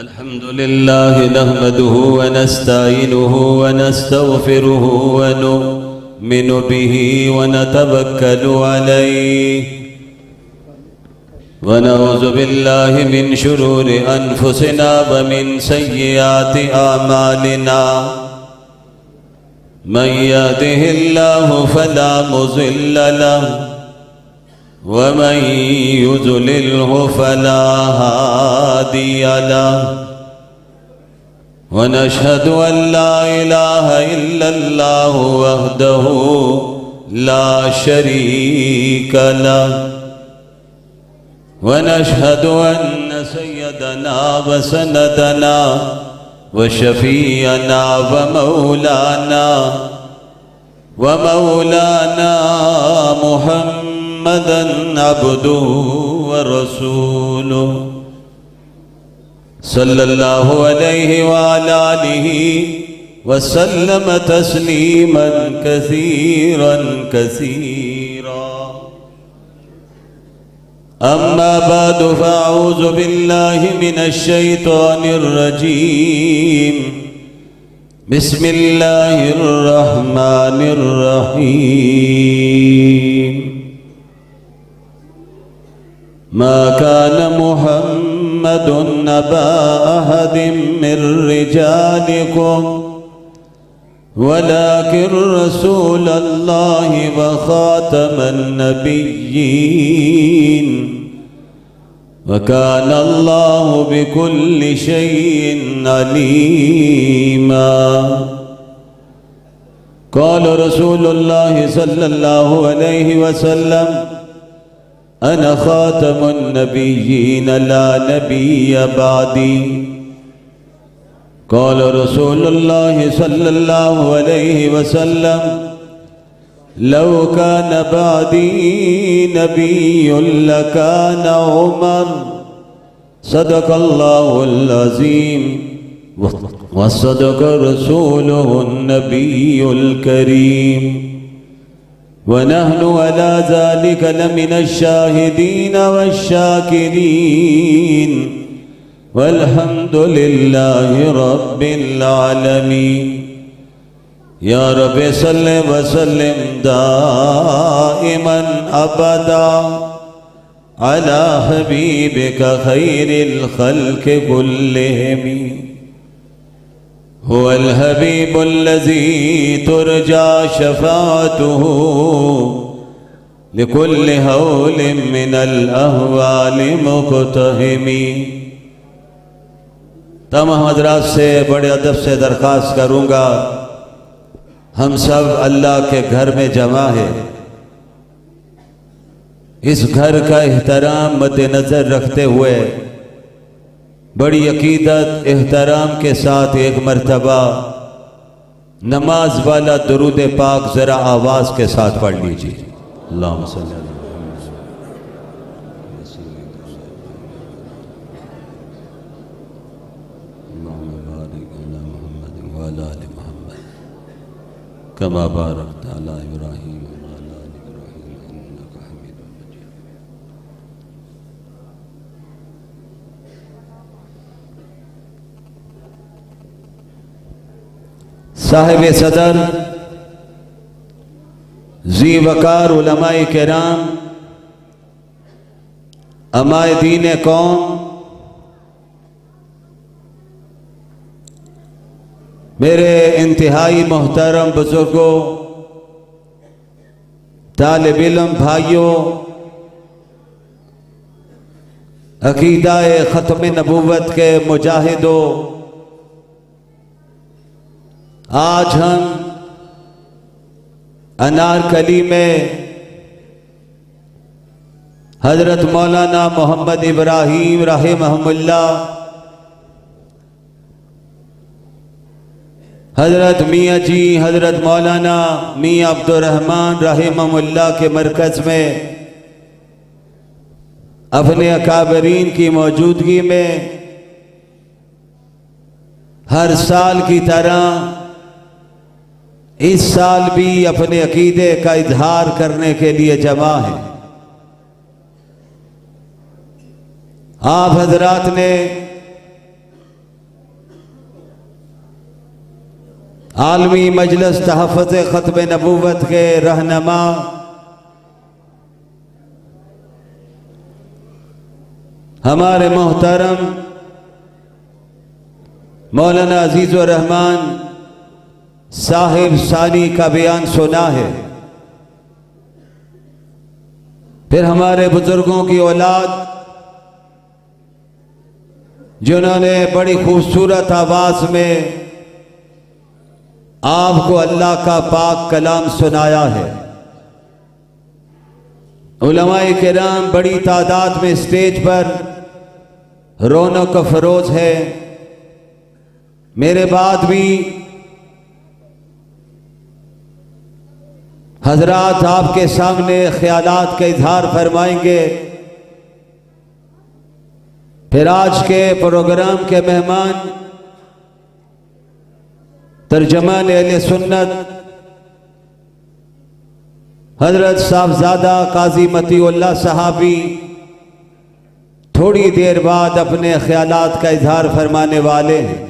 अल्हम्दुलिल्लाह नहमदुहु व नस्तईनुहु व नस्तगफिरुहु व नुमिनु बिही व नतवक्कलु अलैहि व नऊज़ु बिल्लाहि मिन शुरूरि अनफुसिना व मिन सय्यिआति आमालिना मन यहदिहिल्लाहु फला मुज़िल्ल लहु व मन युज़लिल्हु फला हादिय लहु व नशहदु अन ला इलाहा इल्लल्लाहु वहदहु ला शरीक लहु व नशहदु अन्न सय्यदना व सनदना व शफीअना व मौलाना मुहम्मदन अब्दुहु व रसूलुहु सल्लल्लाहु अलैहि व अला आलिहि व सल्लम तस्लीमन कसीरन कसीरा। अम्मा बादु फ़अऊज़ु बिल्लाहि मिनश शैतानिर रजीम। बिस्मिल्लाहिर रहमानिर रहीम। मा कान मुहम्मदुन अबा अहदिम मिर रिजालिकुम वलाकिन रसूलल्लाहि व खातमन नबिय्यीन व काना अल्लाहु बिकुल्लि शैइन अलीमा। क़ाल रसूलुल्लाहि सल्लल्लाहु अलैहि वसल्लम अना खातमुन नबिय्यीन ला नबिय्य बादी। क़ाल रसूलुल्लाहि सल्लल्लाहु अलैहि वसल्लम लौ कान बादी नबिय्युन लकान उमर। सदक़ल्लाहुल अज़ीम व सदक़ रसूलुहुन नबियुल करीम व नहनु अला ज़ालिका लमिनश शाहिदीन वश्शाकिरीन वल्हम्दुलिल्लाहि रब्बिल आलमीन। या रब्बि सल्लि व सल्लिम दाइमन अबदा अला हबीबिका खैरिल खल्क़ि कुल्लिहिम। हुवल हबीबुल्लज़ी तुरजा शफ़ाअतुहु लिकुल्लि हौलिन मिनल अहवालि मुक़तहिमी। तमाम हज़रात से बड़े अदब से दरख्वास्त करूँगा, हम सब अल्लाह के घर में जमा है। इस घर का एहतराम मद्देनज़र रखते हुए बड़ी अकीदत एहतराम के साथ एक मर्तबा नमाज वाला दुरूद पाक ज़रा आवाज़ के साथ पढ़ लीजिए। अल्लाहुम्मा सल्ली अला कमा बारकत अला इब्राहीम व अला आलि इब्राहीम इन्नका हमीदुम मजीद। साहिब सदर ज़ी वकार उलमाए किराम अमाए दीन कौम, मेरे इंतहाई मोहतरम बुजुर्गों, तालिब इल्म भाइयों, अकीदाए ख़त्म नबूवत के मुजाहिदों, आज हम अनारकली में हज़रत मौलाना मोहम्मद इब्राहीम रहमहुल्लाह, हज़रत मियाँ जी हज़रत मौलाना मियाँ अब्दुर्रहमान रहमहुल्लाह के मरकज़ में अपने अकाबरीन की मौजूदगी में हर साल की तरह इस साल भी अपने अकीदे का इजहार करने के लिए जमा है। आप हजरात ने आलमी मजलिस तहफ़्फ़ुज़ ख़त्म नबूवत के रहनुमा हमारे मोहतरम मौलाना अजीज़ुर रहमान साहिब सानी का बयान सुना है। फिर हमारे बुजुर्गों की औलाद जिन्होंने बड़ी खूबसूरत आवाज़ में आपको अल्लाह का पाक कलाम सुनाया है। उलमाए किराम बड़ी तादाद में स्टेज पर रौनक फरोज है। मेरे बाद भी हजरात आपके सामने ख्यालात का इजहार फरमाएंगे। फिर आज के प्रोग्राम के मेहमान तर्जमान अहले सुन्नत हजरत साहबजादा काजी मतीउल्लाह साहबी थोड़ी देर बाद अपने ख्यालात का इजहार फरमाने वाले हैं।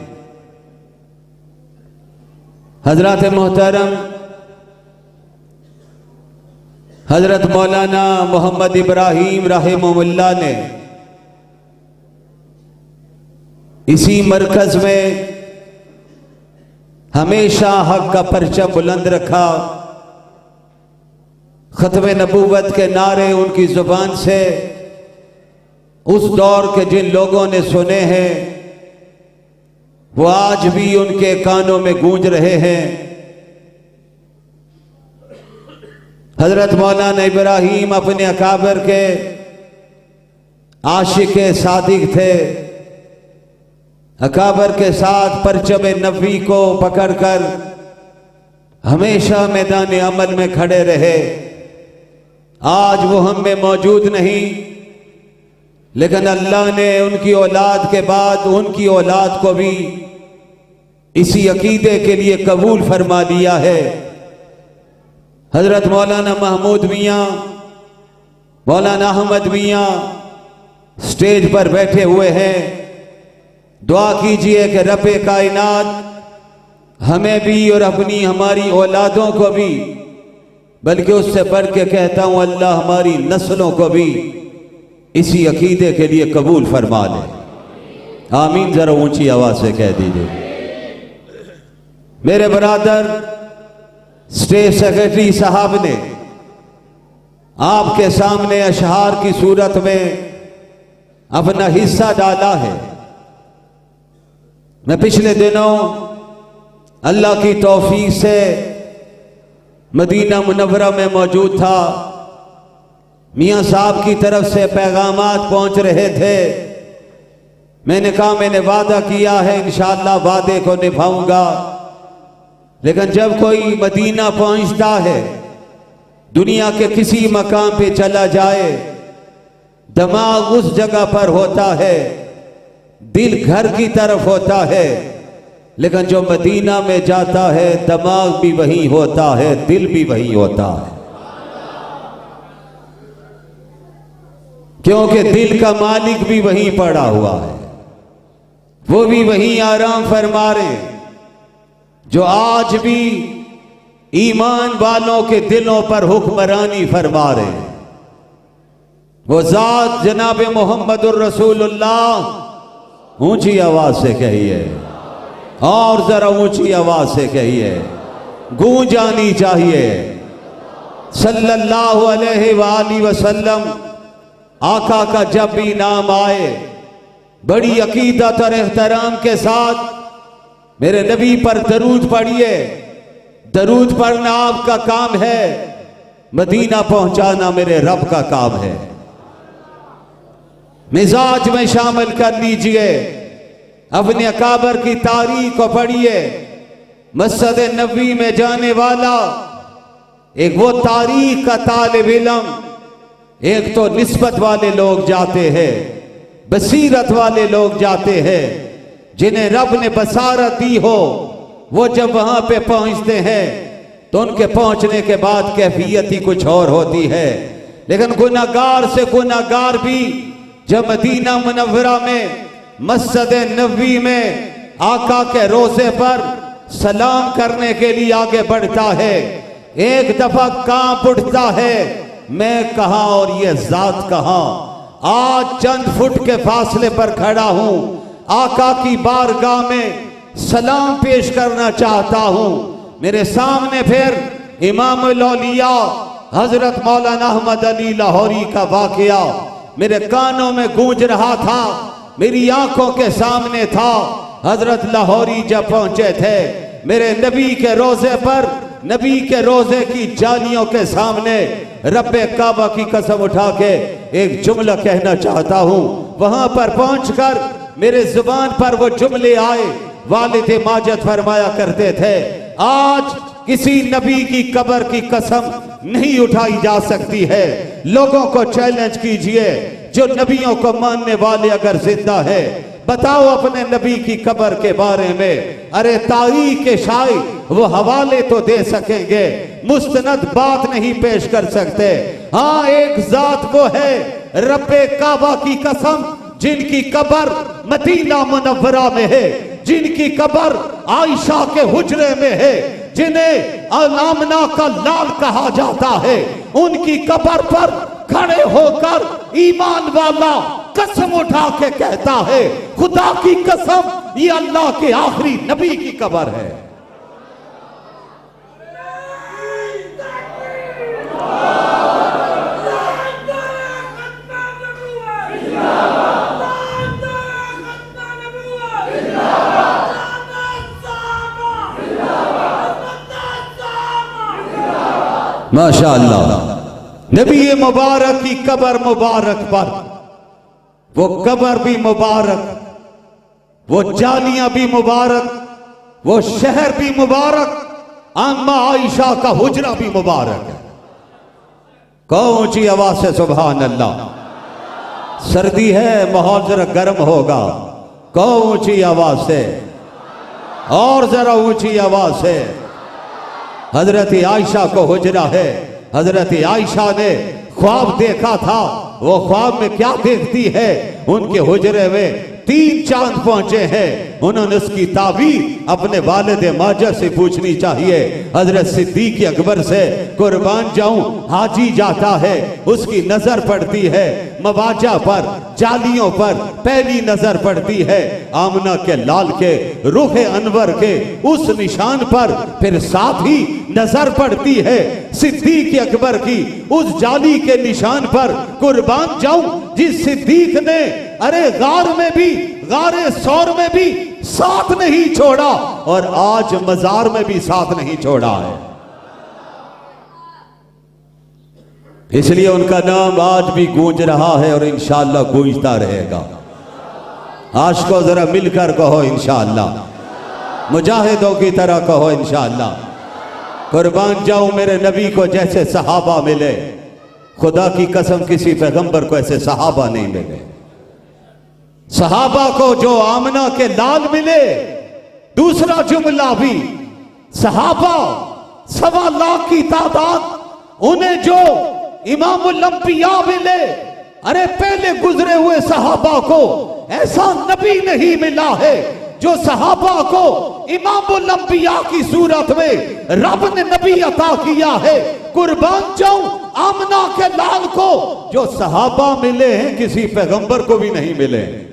हजरत मोहतरम हजरत मौलाना मोहम्मद इब्राहिम रहमहुल्लाह ने इसी मरकज में हमेशा हक का परचम बुलंद रखा। खत्म नबूवत के नारे उनकी जुबान से उस दौर के जिन लोगों ने सुने हैं वो आज भी उनके कानों में गूंज रहे हैं। हजरत मौलाना इब्राहिम अपने अकाबर के आशिक सादिक थे। अकाबर के साथ परचम नबी को पकड़कर हमेशा मैदान अमल में खड़े रहे। आज वो हम में मौजूद नहीं, लेकिन अल्लाह ने उनकी औलाद के बाद उनकी औलाद को भी इसी अकीदे के लिए कबूल फरमा लिया है। हजरत मौलाना महमूद मियाँ, मौलाना अहमद मियाँ स्टेज पर बैठे हुए हैं। दुआ कीजिए कि रब्बे कायनात हमें भी और अपनी हमारी औलादों को भी, बल्कि उससे बढ़ के कहता हूं अल्लाह हमारी नस्लों को भी इसी अकीदे के लिए कबूल फरमा ले। आमीन जरा ऊंची आवाज से कह दीजिए। मेरे बरादर स्टेट सेक्रेटरी साहब ने आपके सामने अशहार की सूरत में अपना हिस्सा डाला है। मैं पिछले दिनों अल्लाह की तौफीक से मदीना मुनव्वरा में मौजूद था। मियाँ साहब की तरफ से पैगामात पहुंच रहे थे। मैंने कहा मैंने वादा किया है इंशाअल्लाह वादे को निभाऊंगा। लेकिन जब कोई मदीना पहुंचता है, दुनिया के किसी मकाम पे चला जाए, दिमाग उस जगह पर होता है, दिल घर की तरफ होता है, लेकिन जो मदीना में जाता है दिमाग भी वही होता है, दिल भी वही होता है। क्योंकि दिल का मालिक भी वहीं पड़ा हुआ है, वो भी वहीं आराम फरमा रहे जो आज भी ईमान वालों के दिलों पर हुक्मरानी फरमा रहे। वो जात जनाब मोहम्मदुर रसूलुल्लाह, ऊंची आवाज से कहिए, और जरा ऊंची आवाज से कहिए, गूंज आनी चाहिए। सल्लल्लाहु अलैहि वसल्लम आका का जब भी नाम आए बड़ी अकीदत और एहतराम के साथ मेरे नबी पर दरूद पढ़िए। दरूद पढ़ना आपका काम है, मदीना पहुंचाना मेरे रब का काम है। मिजाज में शामिल कर लीजिए, अपने अकाबर की तारीख को पढ़िए। मस्जिद नबी में जाने वाला एक वो तारीख का तालिब इल्म, एक तो निस्बत वाले लोग जाते हैं, बसीरत वाले लोग जाते हैं, जिन्हें रब ने बसारत दी हो। वो जब वहां पे पहुंचते हैं तो उनके पहुंचने के बाद कैफियत ही कुछ और होती है। लेकिन गुनाहगार से गुनाहगार भी जब मदीना मुनव्वरा में मस्जिद नबी में आका के रोज़े पर सलाम करने के लिए आगे बढ़ता है, एक दफा कांप उठता है, मैं कहां और ये जात कहां। आज चंद फुट के फासले पर खड़ा हूं, आका की बारगाह में सलाम पेश करना चाहता हूं। मेरे सामने फिर इमामुल औलिया हजरत मौलाना अहमद अली लाहौरी का वाकया मेरे कानों में गूंज रहा था, मेरी आंखों के सामने था। हजरत लाहौरी जब पहुंचे थे मेरे नबी के रोजे पर, नबी के रोजे की जालियों के सामने रब्बे काबा की कसम उठा के एक जुमला कहना चाहता हूं। वहां पर पहुंचकर मेरे जुबान पर वो जुमले आए। वालिद माजिद फरमाया करते थे, आज किसी नबी की कब्र की कसम नहीं उठाई जा सकती है। लोगों को चैलेंज कीजिए, जो नबियों को मानने वाले अगर जिंदा है, बताओ अपने नबी की कब्र के बारे में। अरे तारीख के शायर वो हवाले तो दे सकेंगे, मुस्तनद बात नहीं पेश कर सकते। हाँ, एक जात वो है रब्बे काबा की कसम, जिनकी कब्र मदीना मुनव्वरा में है, जिनकी कब्र आयशा के हुजरे में है, जिन्हें आमना का लाल कहा जाता है, उनकी कब्र पर खड़े होकर ईमान वाला कसम उठा के कहता है, खुदा की कसम ये अल्लाह के आखिरी नबी की कब्र है। माशाअल्लाह, नबी मुबारक की कब्र मुबारक पर, वो कब्र भी मुबारक, वो जालियां भी मुबारक, वो शहर भी मुबारक, अम्मा आयशा का हुजरा भी मुबारक है। कहो ऊंची आवाज से सुभान अल्लाह। सर्दी है, माहौल जरा गर्म होगा, कहो ऊंची आवाज से, और जरा ऊंची आवाज से। हजरत आयशा को हुजरा है। हजरत आयशा ने ख्वाब देखा था, वो ख्वाब में क्या देखती है, उनके हुजरे में 3 चांद पहुंचे हैं। उन्होंने उसकी ताबीर अपने वालिद माजिद से पूछनी चाहिए। हजरत सिद्दीक अकबर से कुर्बान जाऊं, हाजी जाता है, उसकी नजर पड़ती है मवाजा पर, जालियों पर पहली नजर पड़ती है आमना के लाल के रुख अनवर के उस निशान पर, फिर साथ ही नजर पड़ती है सिद्दीक अकबर की उस जाली के निशान पर। कुर्बान जाऊं, जिस सिद्दीक ने अरे गार में भी, गारे सौर में भी साथ नहीं छोड़ा, और आज मजार में भी साथ नहीं छोड़ा है। इसलिए उनका नाम आज भी गूंज रहा है और इंशाअल्लाह गूंजता रहेगा। आशिकों जरा मिलकर कहो इंशाअल्लाह, मुजाहिदों की तरह कहो इंशाअल्लाह। कुर्बान जाऊं मेरे नबी को जैसे सहाबा मिले, खुदा की कसम किसी पैगंबर को ऐसे सहाबा नहीं मिले। सहाबा को जो आमना के लाल मिले, दूसरा जुमला भी, सहाबा 1.25 लाख की तादाद, उन्हें जो इमामुल अंबिया मिले, अरे पहले गुजरे हुए सहाबा को ऐसा नबी नहीं मिला है जो सहाबा को इमामुल अंबिया की सूरत में रब ने नबी अता किया है। कुर्बान जाऊं आमना के लाल को, जो सहाबा मिले हैं किसी पैगंबर को भी नहीं मिले।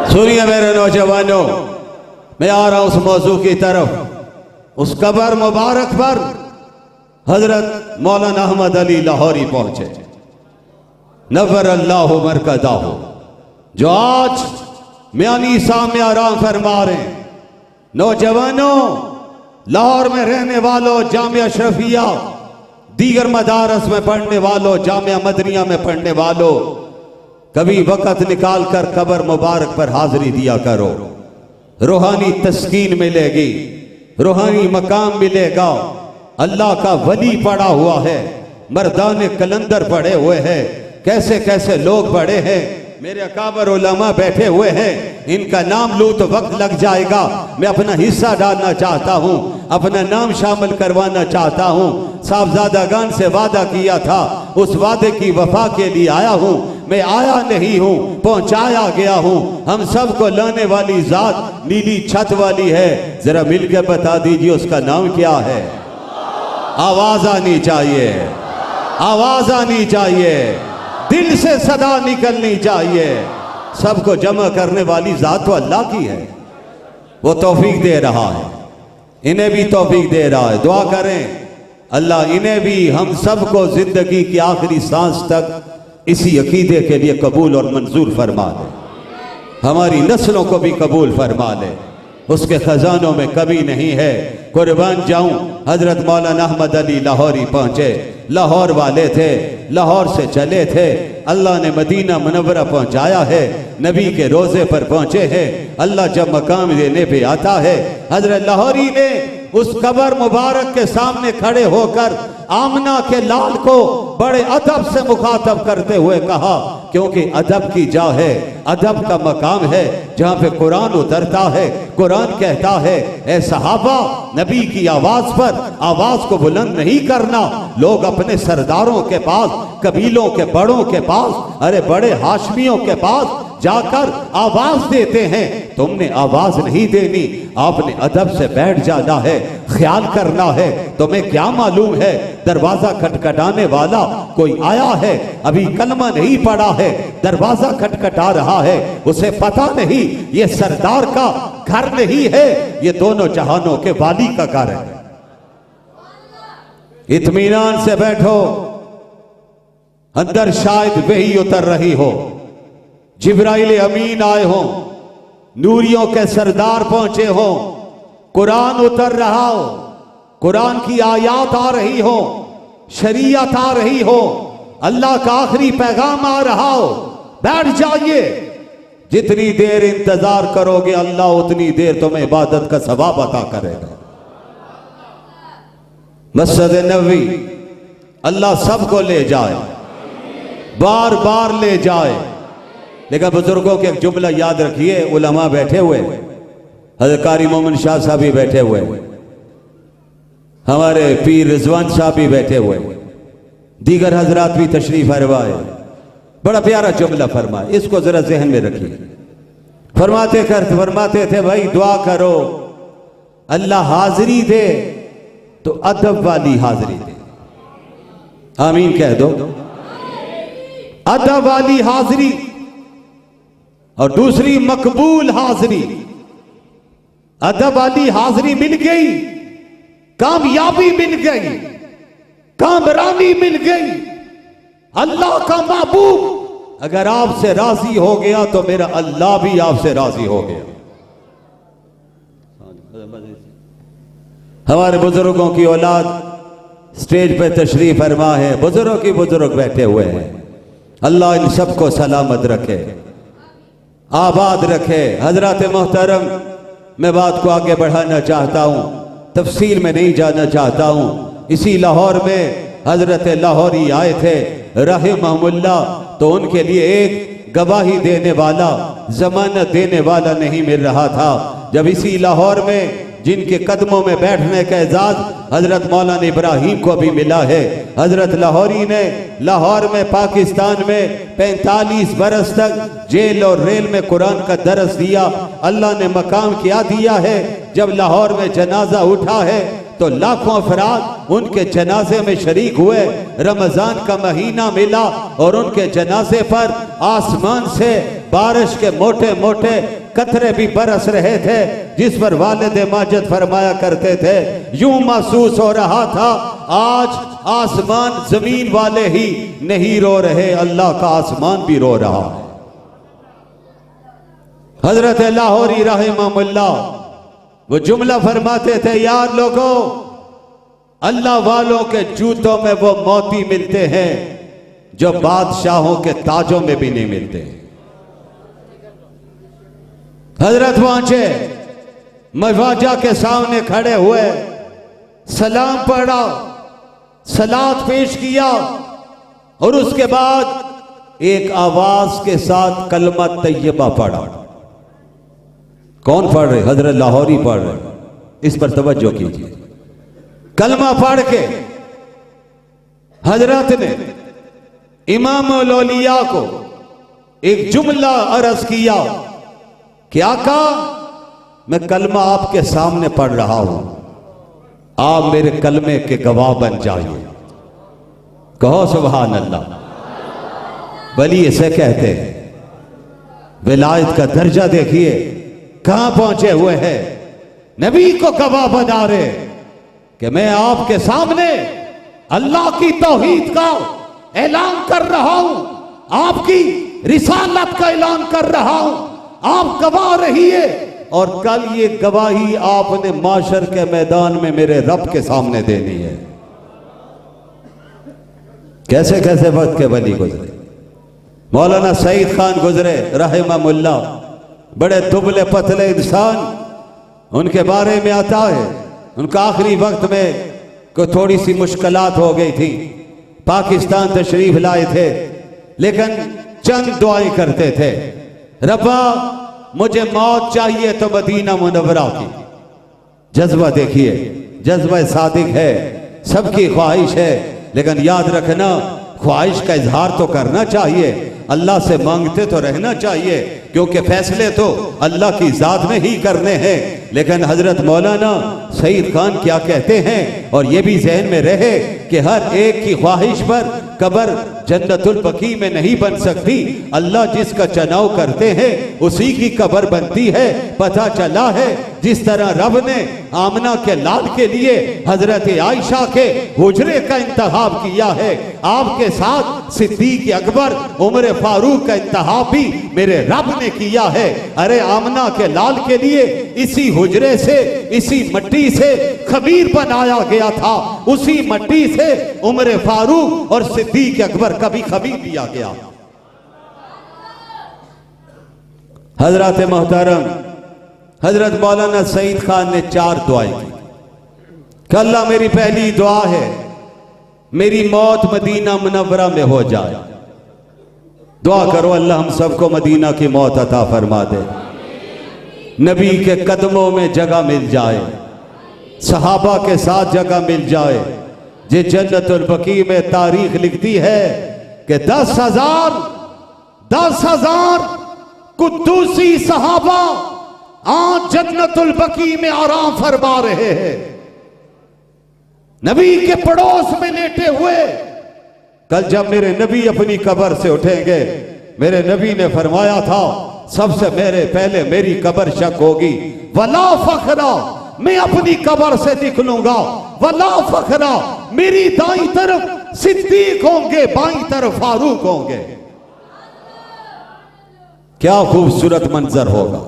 सुनिए मेरे नौजवानों, मैं आ रहा हूं उस मौजू की तरफ। उस कब्र मुबारक पर हजरत मौलाना अहमद अली लाहौरी पहुंचे, नव्वर अल्लाह मरकज़हू, जो आज म्यानी सामने आराम फरमा रहे हैं। नौजवानों, लाहौर में रहने वालों, जामिया अशरफिया, दीगर मदारस में पढ़ने वालों, जामिया मदनिया में पढ़ने वालों, कभी वक़्त निकाल कर कब्र मुबारक पर हाजिरी दिया करो। रूहानी तस्कीन मिलेगी, रूहानी मकाम मिलेगा। अल्लाह का वली पड़ा हुआ है, मर्दाने कलंदर पड़े हुए हैं, कैसे कैसे लोग पड़े हैं। मेरे अकाबर उलमा बैठे हुए हैं, इनका नाम लूं तो वक्त लग जाएगा। मैं अपना हिस्सा डालना चाहता हूं, अपना नाम शामिल करवाना चाहता हूं। साहबजादागान से वादा किया था, उस वादे की वफा के लिए आया हूं। मैं आया नहीं हूं, पहुंचाया गया हूं। हम सबको लाने वाली जात नीली छत वाली है, जरा मिलकर बता दीजिए उसका नाम क्या है। आवाज आनी चाहिए, आवाज आनी चाहिए, दिल से सदा निकलनी चाहिए। सबको जमा करने वाली जात तो अल्लाह की है, वो तौफीक दे रहा है, इन्हें भी तौफीक दे रहा है। दुआ करें अल्लाह इन्हें भी हम सबको जिंदगी की आखिरी सांस तक इसी अकीदे के लिए कबूल और मंजूर फरमा दे, हमारी नस्लों को भी कबूल फरमा ले। उसके खजानों में कभी नहीं है। कुर्बान जाऊं, हजरत मौलाना अहमद अली लाहौरी पहुंचे, लाहौर वाले थे, लाहौर से चले थे, अल्लाह ने मदीना मुनव्वरा पहुंचाया है, नबी के रोजे पर पहुंचे हैं। अल्लाह जब मकाम देने पे आता है, हजरत लाहौरी ने उस कब्र मुबारक के सामने खड़े होकर आमना के लाल को बड़े अदब से मुखातब करते हुए कहा, क्योंकि अदब की जा है, अदब का मकाम है जहां पे कुरान उतरता है। कुरान कहता है, ए सहाबा, नबी की आवाज पर आवाज को बुलंद नहीं करना। लोग अपने सरदारों के पास, कबीलों के बड़ों के पास, अरे बड़े हाशमियों के पास जाकर आवाज देते हैं, तुमने आवाज नहीं देनी, आपने अदब से बैठ जाना है, ख्याल करना है। तुम्हें क्या मालूम है दरवाजा खटखटाने वाला कोई आया है, अभी कलमा नहीं पड़ा है, दरवाजा खटखटा रहा है, उसे पता नहीं ये सरदार का घर नहीं है, ये दोनों जहानों के वाली का घर है। इत्मीनान से बैठो, अंदर शायद वही उतर रही हो, जिब्राइल अमीन आए हो, नूरियों के सरदार पहुंचे हो, कुरान उतर रहा हो, कुरान की आयात आ रही हो, शरीयत आ रही हो, अल्लाह का आखिरी पैगाम आ रहा हो, बैठ जाइए। जितनी देर इंतजार करोगे अल्लाह उतनी देर तुम्हें इबादत का सवाब अता करेगा। मस्जिद नबवी अल्लाह सबको ले जाए, बार बार ले जाए। लेकिन बुजुर्गों के एक जुमला याद रखिए, उलमा बैठे हुए, हज़रत कारी मोमिन शाह साहब भी बैठे हुए, हमारे पीर रिजवान साहब भी बैठे हुए, दीगर हजरात भी तशरीफ फरमाए। बड़ा प्यारा जुमला फरमाए, इसको जरा जहन में रखिए। फरमाते थे भाई दुआ करो अल्लाह हाजिरी दे तो अदब वाली हाजिरी दे। आमीन कह दो। अदब वाली हाजिरी और दूसरी मकबूल हाजिरी। अदब वाली हाजिरी मिल गई, कामयाबी मिल गई, कामरानी मिल गई। अल्लाह का महबूब अगर आपसे राजी हो गया तो मेरा अल्लाह भी आपसे राजी हो गया। हमारे बुजुर्गों की औलाद स्टेज पे तशरीफ फरमा है, बुजुर्गों की बुजुर्ग बैठे हुए हैं। अल्लाह इन सबको सलामत रखे, आबाद रखे। हजरत मोहतरम, मैं बात को आगे बढ़ाना चाहता हूँ, तफसील में नहीं जाना चाहता हूँ। इसी लाहौर में हजरत लाहौरी आए थे रहमहुल्लाह, तो उनके लिए एक गवाही देने वाला, जमानत देने वाला नहीं मिल रहा था। जब इसी लाहौर में जिनके कदमों में बैठने का एजाज हजरत मौलाना इब्राहिम को भी मिला है, हजरत लाहौरी ने लाहौर में पाकिस्तान में 45 बरस तक जेल और रेल में कुरान का दरस दिया। अल्लाह ने मकाम क्या दिया है, जब लाहौर में जनाजा उठा है तो लाखों अफराद उनके जनाजे में शरीक हुए। रमजान का महीना मिला और उनके जनाजे पर आसमान से बारिश के मोटे मोटे कतरे भी बरस रहे थे, जिस पर वालिद माजिद फरमाया करते थे, यूं महसूस हो रहा था आज आसमान जमीन वाले ही नहीं रो रहे, अल्लाह का आसमान भी रो रहा है। हजरत लाहौरी रहमहुल्लाह वो जुमला फरमाते थे, यार लोगों, अल्लाह वालों के जूतों में वो मोती मिलते हैं जो बादशाहों के ताजों में भी नहीं मिलते। हजरत पहुंचे, मवाजा के सामने खड़े हुए, सलाम पढ़ा, सलात पेश किया और उसके बाद एक आवाज के साथ कलमा तैयबा पढ़ा। कौन पढ़ रहे? हजरत लाहौरी पढ़ रहे। इस पर तवज्जो कीजिए। कलमा पढ़ के हजरत ने इमाम औलिया को एक जुमला अर्ज किया। क्या कहा? मैं कलमा आपके सामने पढ़ रहा हूं, आप मेरे कलमे के गवाह बन जाइए। कहो सुभान अल्लाह। वली इसे कहते हैं। विलायत का दर्जा देखिए कहां पहुंचे हुए हैं। नबी को गवाह बना रहे कि मैं आपके सामने अल्लाह की तौहीद का ऐलान कर रहा हूं, आपकी रिसालत का ऐलान कर रहा हूं, आप गवाह रहिए। और कल ये गवाही आपने माशर के मैदान में मेरे रब के सामने देनी है। कैसे कैसे वक्त के वली गुजरे। मौलाना सईद खान गुजरे रहमहुल्लाह, बड़े दुबले पतले इंसान। उनके बारे में आता है उनका आखिरी वक्त में को थोड़ी सी मुश्किलात हो गई थी। पाकिस्तान तशरीफ लाए थे, लेकिन चंद दुआएं करते थे। रब्बा मुझे मौत चाहिए तो मदीना मुनव्वरा की। जज्बा देखिए, जज्बा सादिक है, सबकी ख्वाहिश है, लेकिन याद रखना ख्वाहिश का इजहार तो करना चाहिए, अल्लाह से मांगते तो रहना चाहिए, क्योंकि फैसले तो अल्लाह की जात में ही करने हैं। लेकिन हजरत मौलाना सईद खान क्या कहते हैं, और ये भी जहन में रहे कि हर एक की ख्वाहिश पर कब्र जन्नतुल बकी में नहीं बन सकती। अल्लाह जिसका चुनाव करते हैं उसी की कब्र बनती है। पता चला है जिस तरह रब ने आमना के लाल के लिए हजरत आयशा के हुजरे का इंतखाब किया है, आपके साथ सिद्दीक अकबर उमर फारूक का इंतखाब भी मेरे रब ने किया है। अरे आमना के लाल के लिए इसी हुजरे से, इसी मट्टी से खबीर बनाया गया था, उसी मट्टी से उमर फारूक और सिद्दीक अकबर का भी खबीर दिया गया। हजरत मोहतरम हजरत मौलाना सईद खान ने 4 दुआएं की। अल्लाह मेरी पहली दुआ है मेरी मौत मदीना मुनव्वरा में हो जाए। दुआ करो अल्लाह हम सबको मदीना की मौत अता फरमा दे, नबी के कदमों में जगह मिल जाए, सहाबा के साथ जगह मिल जाए। जे जन्नतुल बकी में तारीख लिखती है कि 10,000 कुद्दूसी सहाबा आज जन्नतुल बकी में आराम फरमा रहे हैं, नबी के पड़ोस में लेटे हुए। कल जब मेरे नबी अपनी कब्र से उठेंगे, मेरे नबी ने फरमाया था सबसे मेरे पहले मेरी कब्र शक होगी। वला फखरा, मैं अपनी कब्र से निकलूंगा। वला फखरा, मेरी दाईं तरफ सिद्दीक होंगे, बाईं तरफ फारूक होंगे। क्या खूबसूरत मंजर होगा।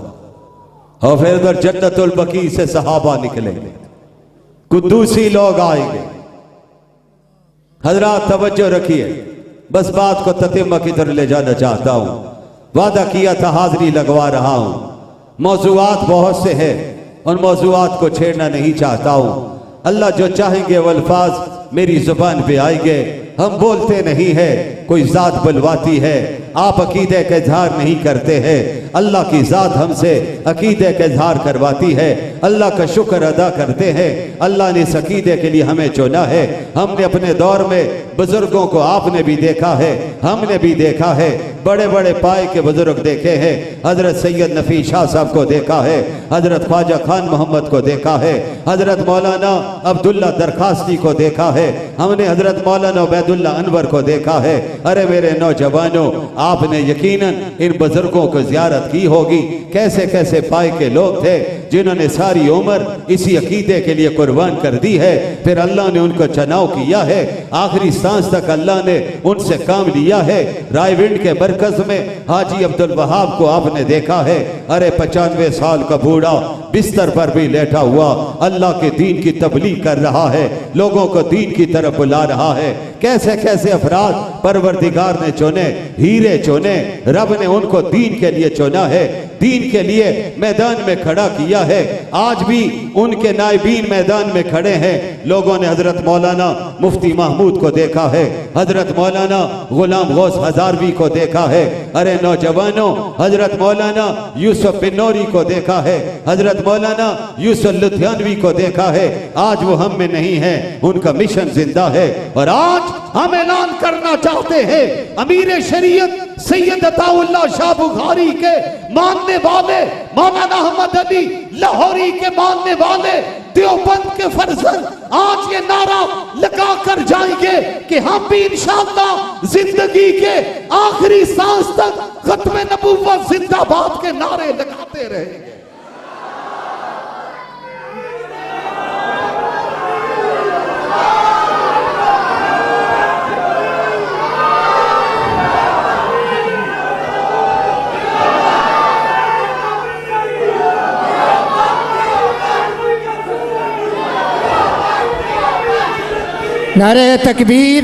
और फिर उधर जन्नतुल बकी से सहाबा निकलेंगे, कुद्दूसी लोग आएंगे। हजरात तवज्जो रखिए, बस बात को ततिम्मा की तरफ ले जाना चाहता हूं। वादा किया था हाजिरी लगवा रहा हूं। मौजूआत बहुत से हैं, उन मौजूआत को छेड़ना नहीं चाहता हूं। अल्लाह जो चाहेंगे वो अल्फाज मेरी जुबान पे आएंगे। हम बोलते नहीं है, कोई जात बुलवाती है। आप अकीदे का इजहार नहीं करते हैं, अल्लाह की जात हमसे अकीदे का इजहार करवाती है। अल्लाह का शुक्र अदा करते हैं, अल्लाह ने इस अकीदे के लिए हमें चुना है। हमने अपने दौर में बुजुर्गों को आपने भी देखा है, हमने भी देखा है, बड़े बड़े पाए के बुजुर्ग देखे हैं। हजरत सैयद नफी शाह साहब को देखा है, हजरत ख्वाजा खान मोहम्मद को देखा है, हजरत मौलाना अब्दुल्ला दरखास्ती को देखा है, हमने हजरत मौलाना उबैदुल्ला अनवर को देखा है। अरे मेरे नौजवानों, आपने यकीनन इन बुजुर्गों को जियारत की होगी। कैसे कैसे पाए के लोग थे जिन्होंने सारी उम्र इसी अकीदे के लिए कुर्बान कर दी है। फिर अल्लाह ने उनको चुनाव किया है, आखिरी सांस तक अल्लाह ने उनसे काम लिया है। रायविंड के मरकज में हाजी अब्दुल वहाब को आपने देखा है। अरे 95 साल का बूढ़ा बिस्तर पर भी लेटा हुआ अल्लाह के दीन की तबलीग कर रहा है, लोगों को दीन की तरफ बुला रहा है। कैसे कैसे अफराद परवरदिगार ने चुने, हीरे चुने, रब ने उनको दीन के लिए चुना है। दीन के लिए मैदान में खड़ा किया है। आज भी उनके नायबीन मैदान में खड़े हैं। लोगों ने हजरत मौलाना मुफ्ती महमूद को देखा है, हजरत मौलाना गुलाम गौस हजारवी को देखा है। अरे नौजवानों, हजरत मौलाना यूसुफ बिन्नौरी को देखा है, हजरत मौलाना यूसुफ लुधियानवी को देखा है। आज वो हम में नहीं है, उनका मिशन जिंदा है। और आज हम ऐलान करना चाहते हैं, अमीर शरीयत सैयद अताउल्लाह शाह बुखारी के मानने वाले, मौलाना अहमद अली लाहौरी के मानने वाले, देवबंद के फर्जंद आज ये नारा लगा कर जाएंगे कि हम भी इंशाअल्लाह जिंदगी के आखिरी सांस तक खत्म नबूवत जिंदाबाद के नारे लगाते रहेंगे। नारे तकबीर,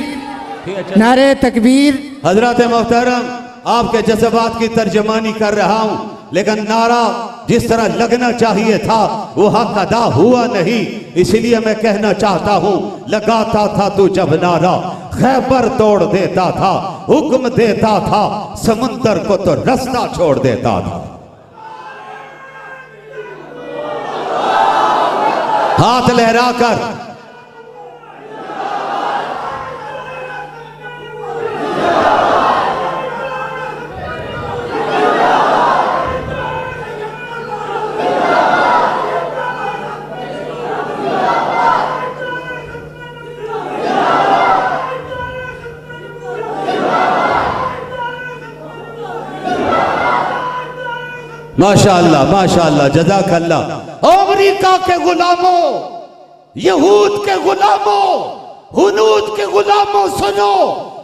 नारे तकबीर। हजरत मोहतरम, आपके जज्बात की तर्जमानी कर रहा हूं, लेकिन नारा जिस तरह लगना चाहिए था वो हक अदा हुआ नहीं। इसलिए मैं कहना चाहता हूं, लगाता था तू जब नारा, खैबर तोड़ देता था, हुक्म देता था, समुंदर को तो रास्ता छोड़ देता था। हाथ लहराकर माशाअल्लाह, माशाअल्लाह, जज़ाकल्लाह। अमेरिका के गुलामों, यहूद के गुलामों, हुनूद के गुलामों, सुनो,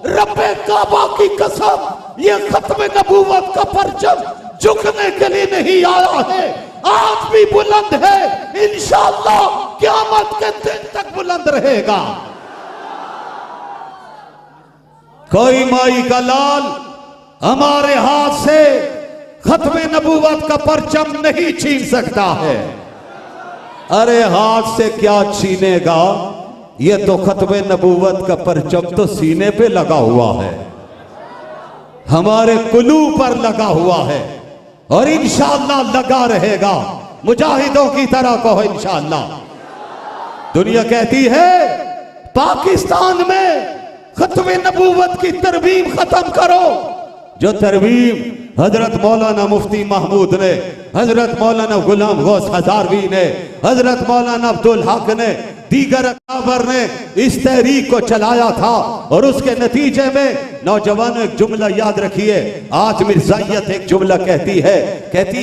रब्बे काबा की कसम, ये खत्म नबूवत का परचम झुकने के लिए नहीं आया है, आज भी बुलंद है, इंशाअल्लाह क़यामत के दिन तक बुलंद रहेगा। कोई माई का लाल हमारे हाथ से खत्म नबूवत का परचम नहीं छीन सकता है। अरे हाथ से क्या छीनेगा, ये तो खत्म नबूवत का परचम तो सीने पे लगा हुआ है, हमारे कुलू पर लगा हुआ है और इंशाअल्लाह लगा रहेगा। मुजाहिदों की तरह कहो इंशाअल्लाह। दुनिया कहती है पाकिस्तान में खत्म नबूवत की तरमीम खत्म करो, जो तरमीम हजरत मौलाना मुफ्ती महमूद ने, हजरत मौलाना गुलाम गौस हजारवी ने, हजरत मौलाना अब्दुल हक ने, दीगर अकाबर ने इस तहरीक को चलाया था। और उसके नतीजे में नौजवानों एक जुमला याद रखिए, आज मिर्जाइयत एक जुमला कहती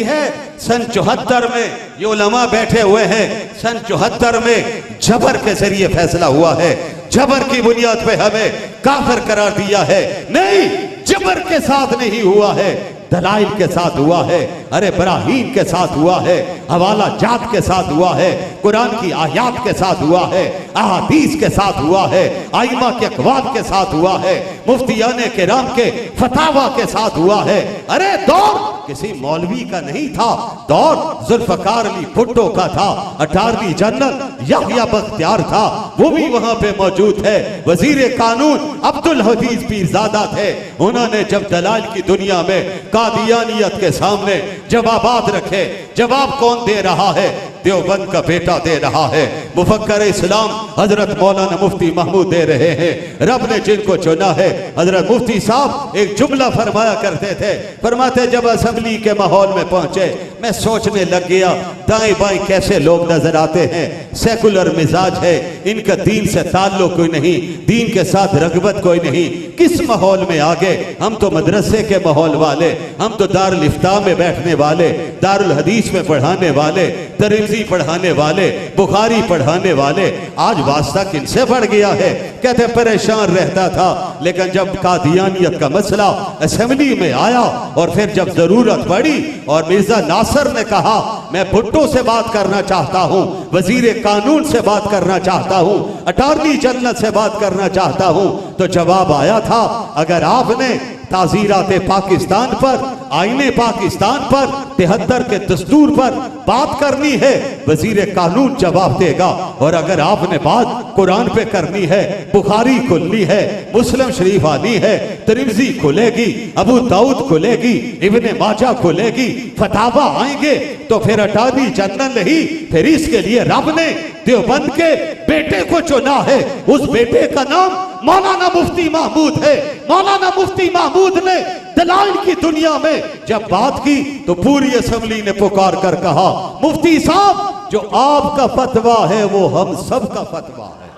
है सन 74 में ये उलमा बैठे हुए हैं, सन 74 में जबर के जरिए फैसला हुआ है, जबर की बुनियाद पे हमें काफिर करार दिया है। नहीं, जबर के साथ नहीं हुआ है, दलाइल के साथ हुआ है, अरे बराहीन के साथ हुआ है, हवाला जात के साथ हुआ है, कुरान की आयात के साथ हुआ है, अहादीस के साथ हुआ है, आइमा के अक़वाल के साथ हुआ है, मुफ्तियाने किराम के फतावा के साथ हुआ है। अरे दौर किसी मौलवी का नहीं था, दौर जुल्फ़कार अली भुट्टो का था। 18वीं जनरल याह्या बख्तियार था, वो भी वहां पे मौजूद है। वजीर कानून अब्दुल हफीज पीरजादा थे। उन्होंने जब दलाल की दुनिया में कादियानियत के सामने जवाबात रखे, जवाब कौन दे रहा है? देवबंद का बेटा दे रहा है, मुफक्कर इस्लाम हजरत मौलाना मुफ्ती महमूद दे रहे हैं। रब ने जिनको चुना है, हजरत मुफ्ती साहब एक जुमला फरमाया करते थे, फरमाते जब असेंबली के माहौल में पहुंचे मैं सोचने लग गया दाएं बाएं कैसे लोग नजर आते हैं, सेकुलर मिजाज है, इनका दीन से ताल्लुक कोई नहीं, दीन के साथ रगबत कोई नहीं, किस माहौल में आ गए? हम तो मदरसे के माहौल वाले, हम तो दारुल इफ्ता में बैठने वाले, दारुल हदीस में पढ़ाने वाले, तिरमिज़ी पढ़ाने वाले, बुखारी पढ़ाने वाले, आज वास्ता किनसे बढ़ गया है? कहते परेशान रहता था, लेकिन जब कादियानियत का मसला असेंबली में आया और फिर जब जरूरत पड़ी और मिर्जा नासर ने कहा मैं भुट्टो से बात करना चाहता हूं, वजीर कानून से बात करना चाहता हूं, अटॉर्नी जनरल से बात करना चाहता हूं, तो जवाब आया था अगर आपने ताज़ीरात पाकिस्तान पर, आईने पाकिस्तान पर, 73 के दस्तूर पर बात करनी है, वजीर कानून जवाब देगा। और अगर आपने बात कुरान पे करनी है, बुखारी खुलनी है, मुस्लिम शरीफ आनी है, तिरमिज़ी खुलेगी, अबू दाऊद खुलेगी, इब्ने माजा खुलेगी, फतावा आएंगे, तो फिर अटॉर्नी जनरल नहीं, फिर इसके लिए रब ने देवबंद के बेटे को चुना है। उस बेटे का नाम मौलाना मुफ्ती महमूद है। मौलाना मुफ्ती महमूद ने दलाइल की दुनिया में जब बात की तो पूरी असेंबली ने पुकार कर कहा, मुफ्ती साहब जो आपका फतवा है वो हम सब का फतवा है।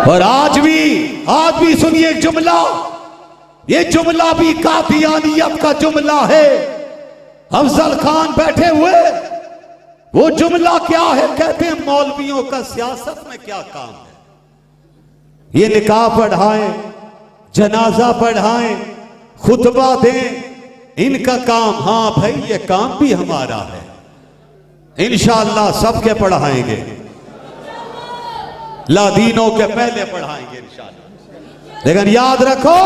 और आज भी सुनिए एक जुमला, ये जुमला भी कादियानियत का जुमला है। अफजल खान बैठे हुए, वो जुमला क्या है? कहते हैं मौलवियों का सियासत में क्या काम है? ये निकाह पढ़ाएं, जनाजा पढ़ाएं, खुतबा दें, इनका काम। हाँ भाई, ये काम भी हमारा है। इंशाअल्लाह सबके पढ़ाएंगे, लादीनों के पहले पढ़ाएंगे इंशाअल्लाह। लेकिन याद रखो,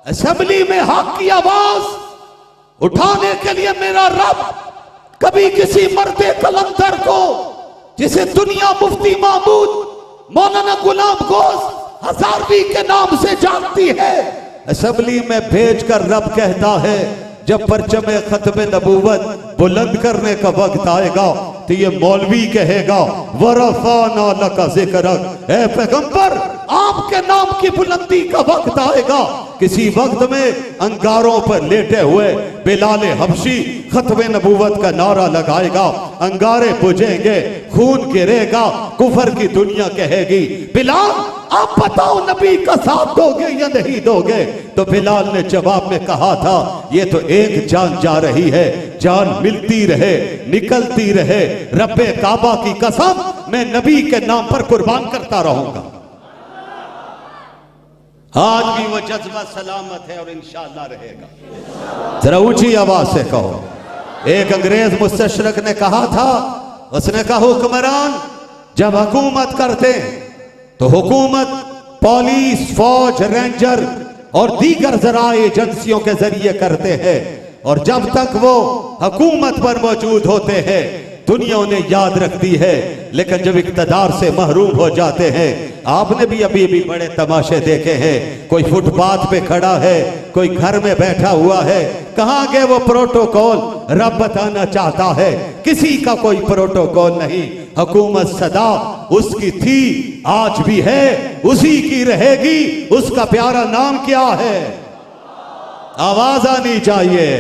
असेंबली में हक की आवाज उठाने के लिए मेरा रब कभी किसी मर्दे कलंदर को, जिसे दुनिया मुफ्ती महमूद मौलाना गुलाम गोश हजारवी के नाम से जानती है, असेंबली में भेजकर रब कहता है जब परचम खत्म नबूवत बुलंद करने का वक्त आएगा तो ये मौलवी कहेगा वरफाना लका ज़िक्रक, ए पैगंबर आपके नाम की बुलंदी का वक्त आएगा। किसी वक्त में अंगारों पर लेटे हुए बिलाल हबशी खत्म नबूवत का नारा लगाएगा, अंगारे बुझेंगे, खून गिरेगा, कुफर की दुनिया कहेगी बिलाल आप बताओ नबी का साथ दोगे या नहीं दोगे? तो बिलाल ने जवाब में कहा था ये तो एक जान जा रही है, जान मिलती रहे, निकलती रहे, रब्बे काबा की कसम मैं नबी के नाम पर कुर्बान करता रहूंगा। आज भी वो जज्बा सलामत है और इंशाअल्लाह रहेगा। जरा ऊंची आवाज से कहो। एक अंग्रेज मुस्तशरक ने कहा था, उसने कहा हुक्मरान जब हुकूमत करते तो हुकूमत पुलिस, फौज, रेंजर और दीगर जराए एजेंसियों के जरिए करते हैं, और जब तक वो हुकूमत पर मौजूद होते हैं दुनिया उन्हें याद रखती है, लेकिन जब इक़्तिदार से महरूम हो जाते हैं, आपने भी अभी भी बड़े तमाशे देखे हैं। कोई फुटपाथ पे खड़ा है, कोई घर में बैठा हुआ है, कहां गए वो प्रोटोकॉल? रब बताना चाहता है किसी का कोई प्रोटोकॉल नहीं। हुकूमत सदा उसकी थी, आज भी है, उसी की रहेगी। उसका प्यारा नाम क्या है? आवाज आनी चाहिए।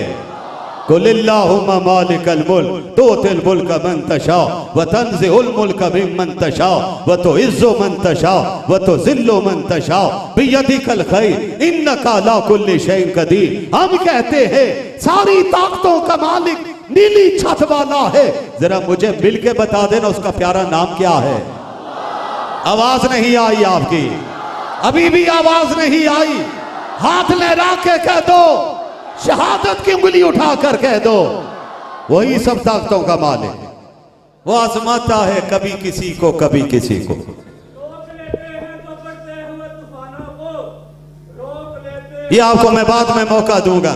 कुलिल्लाहुम्मा मालिकल मुल्क तुतिल मुल्क मन तशा व तंज़िउल मुल्क मिम्मन तशा व तुइज़्ज़ु मन तशा व तुज़िल्लु मन तशा बियदिकल खैर इन्नका अला कुल्लि शैइन कदीर। हम कहते हैं सारी ताकतों का मालिक नीली छत वाला है। जरा मुझे मिल के बता देना उसका प्यारा नाम क्या है? आवाज नहीं आई आपकी, अभी भी आवाज नहीं आई। हाथ लहरा के कह दो, शहादत की उंगली उठाकर कह दो, वही सब ताकतों का मालिक। वो आजमाता है कभी किसी को, कभी किसी को। ये आपको मैं बाद में मौका दूंगा।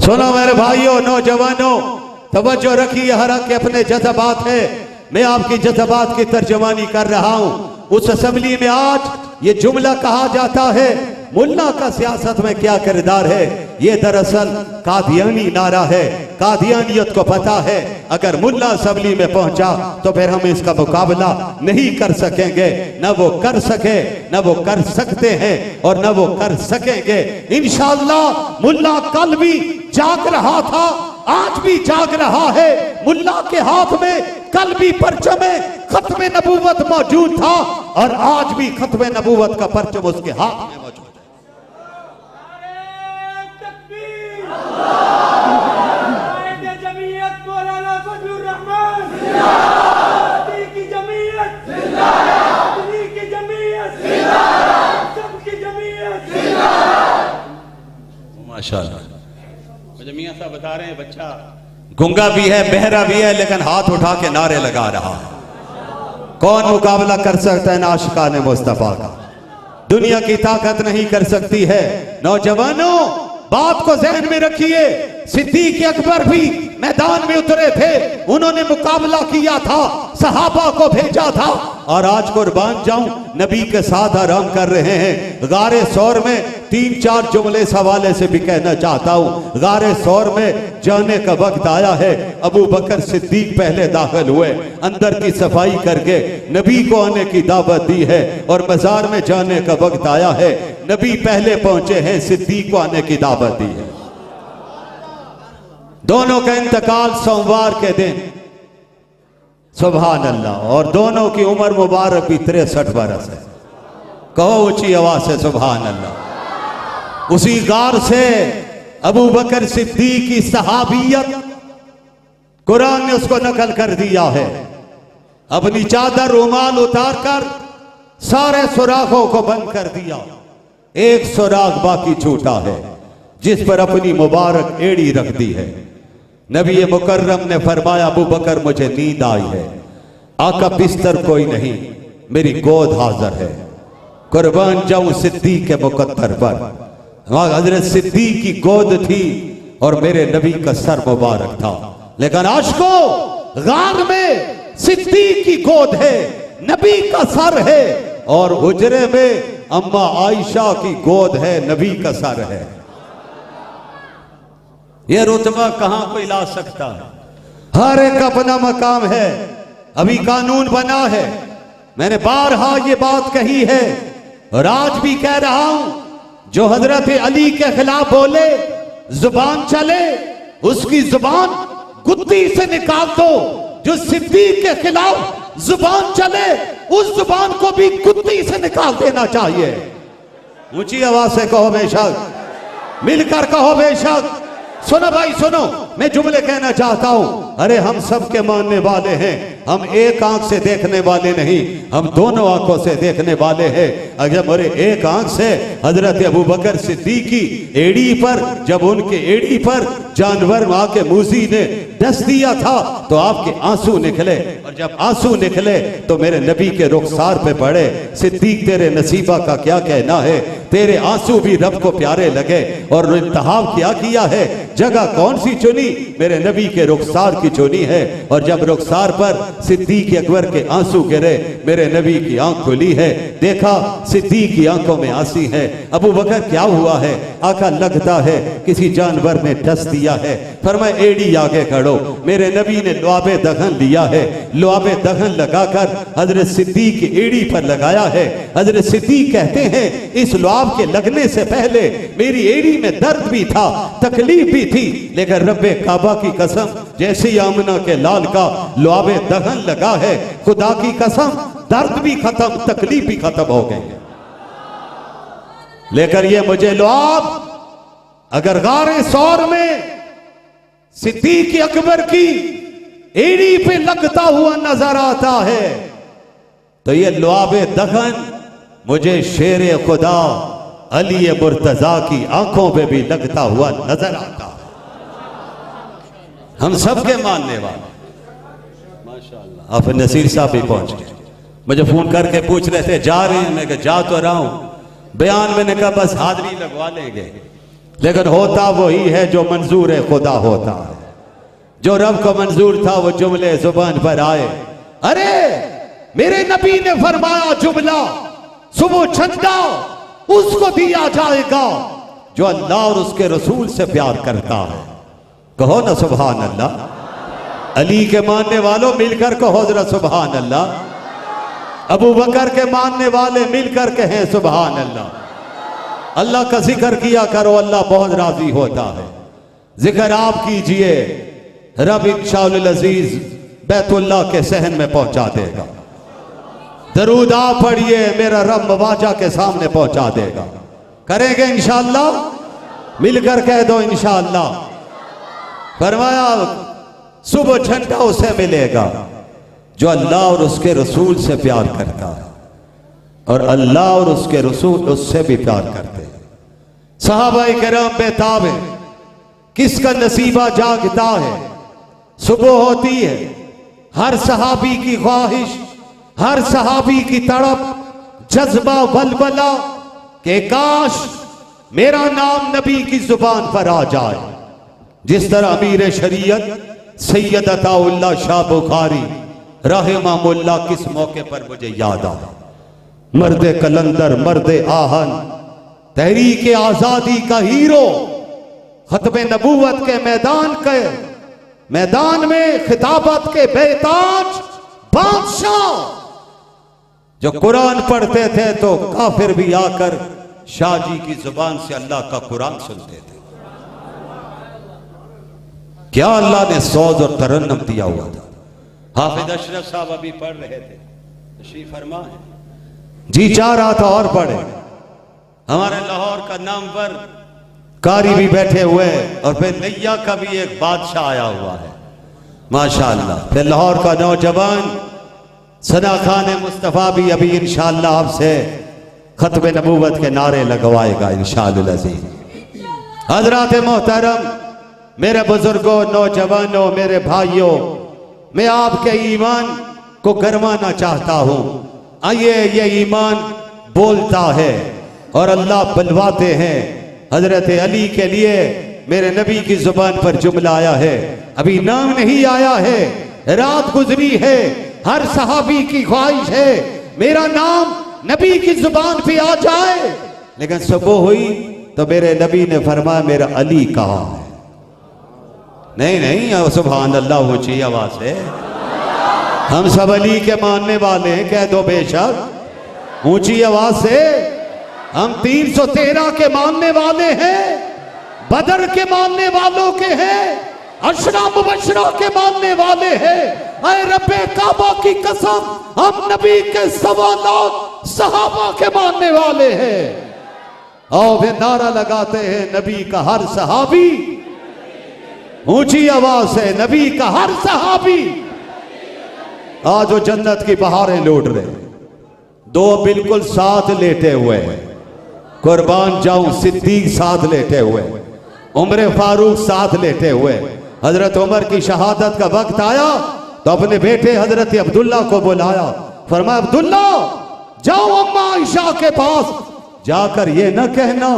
सुनो मेरे भाइयों, नौजवानों, तवज्जो रखिए। हर के अपने जज्बात है, मैं आपकी जज्बात की तर्जमानी कर रहा हूं। उस असेंबली में आज ये जुमला कहा जाता है मुल्ला का सियासत में क्या किरदार है, ये दरअसल कादियानी नारा है। कादियानियत को पता है अगर मुल्ला असेंबली में पहुंचा तो फिर हम इसका मुकाबला नहीं कर सकेंगे, न वो कर सके, न वो कर सकते हैं और न वो कर सकेंगे। इंशाअल्लाह मुल्ला कल भी जाग रहा था, आज भी जाग रहा है। मुल्ला के हाथ में कल भी परचम खत्म नबूवत मौजूद था और आज भी खत्म नबूवत का परचम उसके हाथ में मौजूद है। माशाअल्लाह। मुझे मियां साहब बता रहे हैं बच्चा गूंगा भी है, बहरा भी है, लेकिन हाथ उठा के नारे लगा रहा है। कौन मुकाबला कर सकता है नाशिकान मुस्तफा का? दुनिया की ताकत नहीं कर सकती है। नौजवानों, बात को जहन में रखिए। सिद्दीक अकबर भी मैदान में उतरे थे, उन्होंने मुकाबला किया था, सहाबा को भेजा था। और आज कुर्बान जाऊं, नबी के साथ आराम कर रहे हैं। गारे सौर में 3-4 जुमले इस हवाले से भी कहना चाहता हूं। गारे सौर में जाने का वक्त आया है। अबू बकर सिद्दीक पहले दाखिल हुए, अंदर की सफाई करके नबी को आने की दावत दी है। और मजार में जाने का वक्त आया है, नबी पहले पहुंचे हैं, सिद्दीक को आने की दावत दी है। दोनों का इंतकाल सोमवार के दिन, सुभान अल्लाह। और दोनों की उम्र मुबारक भी 63 बरस है। कहो ऊंची आवाज से सुभान अल्लाह। उसी गार से अबू बकर सिद्दीक की सहाबियत कुरान ने उसको नकल कर दिया है। अपनी चादर रुमाल उतारकर सारे सुराखों को बंद कर दिया, एक सुराख बाकी छूटा है जिस पर अपनी मुबारक एड़ी रख दी है। नबी मुकर्रम ने फरमाया, अबू बकर मुझे नींद आई है, आका बिस्तर कोई नहीं, मेरी गोद हाजिर है। कुर्बान जाऊं सिद्दीक के मुकद्दर पर। हजरत सिद्दीक की गोद थी और मेरे नबी का सर मुबारक था। लेकिन आशिको, गार में सिद्दीक की गोद है, नबी का सर है, और हुजरे में अम्मा आयशा की गोद है, नबी का सर है। यह रुतबा कहां कोई ला सकता है? हर एक अपना मकाम है। अभी कानून बना है, मैंने बारहा ये बात कही है और आज भी कह रहा हूं, जो हजरत अली के खिलाफ बोले, जुबान चले, उसकी जुबान गुत्ती से निकाल दो। जो सिद्दीक के खिलाफ जुबान चले, उस जुबान को भी गुत्ती से निकाल देना चाहिए। ऊंची आवाज से कहो बेशक, मिलकर कहो बेशक। सुनो भाई सुनो, मैं जुमले कहना चाहता हूं। अरे हम सब के मानने वाले हैं, हम एक आंख से देखने वाले नहीं, हम दोनों आंखों से देखने वाले हैं। अगर मेरे एक आंख से हजरत अबू बकर सिद्दीक की एड़ी पर, जब उनके एड़ी पर जानवर मां के मूजी ने डस दिया था तो आपके आंसू निकले, और जब आंसू निकले तो मेरे नबी के रुखसार पे पड़े। सिद्दीक तेरे नसीबा का क्या कहना है, तेरे आंसू भी रब को प्यारे लगे। और इंतहाब क्या किया है, जगह कौन सी चुनी, मेरे नबी के रुखसार की चुनी है। और जब रुखसार पर सिद्दीक अकबर के आंसू गिरे, मेरे नबी की आंख खुली है, देखा सिद्दीक की आंखों में आंसी है। अबू बकर क्या हुआ है? आका लगता है किसी जानवर ने डस दिया है। फरमाया एड़ी आगे खड़ो। मेरे नबी ने लुआबे दगन लिया है, लुआबे दगन लगाकर हजरत सिद्दीक की एड़ी पर लगाया है। हजरत सिद्दीक कहते हैं, इस लुआब के लगने से पहले मेरी एड़ी में दर्द भी था, तकलीफ भी थी, लेकिन रब्बे काबा की कसम, जैसे आमना के लाल का लुआबे दगन लगा है, खुदा की कसम दर्द भी खत्म, तकलीफ भी खत्म हो गई। लेकर ये मुझे लुआब अगर गारे सौर में सिद्दीक अकबर की एड़ी पे लगता हुआ नजर आता है तो ये लुआबे दगन मुझे शेरे खुदा अली मुर्तजा की आंखों पे भी लगता हुआ नजर आता है। हम सबके मानने वाले माशाअल्लाह। आप नसीर साहब भी पहुंच गए, मुझे फोन करके पूछ रहे थे जा रहे हैं, मैं कहा जा तो रहा हूं। बयान मैंने कहा बस हाजिरी लगवा लेंगे, लेकिन होता वही है जो मंजूर खुदा होता है। जो रब को मंजूर था वो जुमले जुबान पर आए। अरे मेरे नबी ने फरमाया जुमला सुबह चंदा उसको दिया जाएगा जो अल्लाह और उसके रसूल से प्यार करता है। कहो ना सुभान अल्लाह। अली के मानने वालों मिलकर कहो जरा सुभान अल्लाह। अबू बकर के मानने वाले मिलकर कहें सुभान अल्लाह। अल्लाह का जिक्र किया करो, अल्लाह बहुत राजी होता है। जिक्र आप कीजिए, रब इंशाअल्लाह अजीज बैतुल्लाह के सहन में पहुंचा देगा। दरूद आप पढ़िए, मेरा रब मवाजा के सामने पहुंचा देगा। करेंगे इंशाअल्लाह, मिलकर कह दो इंशाअल्लाह। फरमाया सुबह झंडा उसे मिलेगा जो अल्लाह और उसके रसूल से प्यार करता है, और अल्लाह और उसके रसूल उससे भी प्यार करते हैं। सहाबाए किराम बेताब है, किसका नसीबा जागता है। सुबह होती है, हर सहाबी की ख्वाहिश हर सहाबी की तड़प जज्बा वलवला के काश मेरा नाम नबी की जुबान पर आ जाए। जिस तरह अमीर शरीयत सैयद अताउल्लाह शाह बुखारी रहमहुल्लाह किस मौके पर मुझे याद आया, मर्द कलंदर, मर्द आहन, तहरीक आजादी का हीरो, खत्मे नबूवत के मैदान में खिताबत के बेताज बादशाह, जो कुरान पढ़ते थे तो काफिर भी आकर शाह जी की जुबान से अल्लाह का कुरान सुनते थे। क्या अल्लाह ने सौज और तरन्नम दिया हुआ था। हाफिज अशरफ साहब अभी पढ़ रहे थे, तशरीफ फरमा है, जी चाह रहा था और पढ़े। हमारे लाहौर का नामवर कारी भी बैठे हुए और फिर नैया का भी एक बादशाह आया हुआ है माशाअल्लाह। फिर लाहौर का नौजवान सना खान मुस्तफ़ा भी अभी इंशाअल्लाह आपसे खत्म नबूवत के नारे लगवाएगा इंशाअल्लाह अज़ीज़। हज़रात मोहतरम, मेरे बुजुर्गों, नौजवानों, मेरे भाइयों, मैं आपके ईमान को गरमाना चाहता हूं। आइए, ये ईमान बोलता है और अल्लाह बुलवाते हैं। हजरत अली के लिए मेरे नबी की जुबान पर जुमला आया है, अभी नाम नहीं आया है, रात गुजरी है, हर सहाबी की ख्वाहिश है मेरा नाम नबी की जुबान पे आ जाए। लेकिन सुबह हुई तो मेरे नबी ने फरमाया मेरा अली कहाँ है। नहीं, सुभान अल्लाह, ऊंची आवाज से हम सब अली के मानने वाले हैं, कह दो बेशक ऊंची आवाज से। हम 313 के मानने वाले हैं, बदर के मानने वालों के हैं, अशरा मुबशरा के मानने वाले हैं। ऐ रब्बे काबा की कसम, हम नबी के 1.25 लाख सहाबा के मानने वाले हैं। और फिर नारा लगाते हैं नबी का हर सहाबी, ऊंची आवाज से नबी का हर सहाबी। आज वो जन्नत की बहारें लूट रहे, दो बिल्कुल साथ लेटे हुए हैं, कुर्बान जाऊं सिद्दीक साथ लेटे हुए, उमर फारूक साथ लेटे हुए। हजरत उमर की शहादत का वक्त आया तो अपने बेटे हजरत अब्दुल्ला को बुलाया, फरमाया अब्दुल्ला जाओ अम्मा आयशा के पास जाकर ये न कहना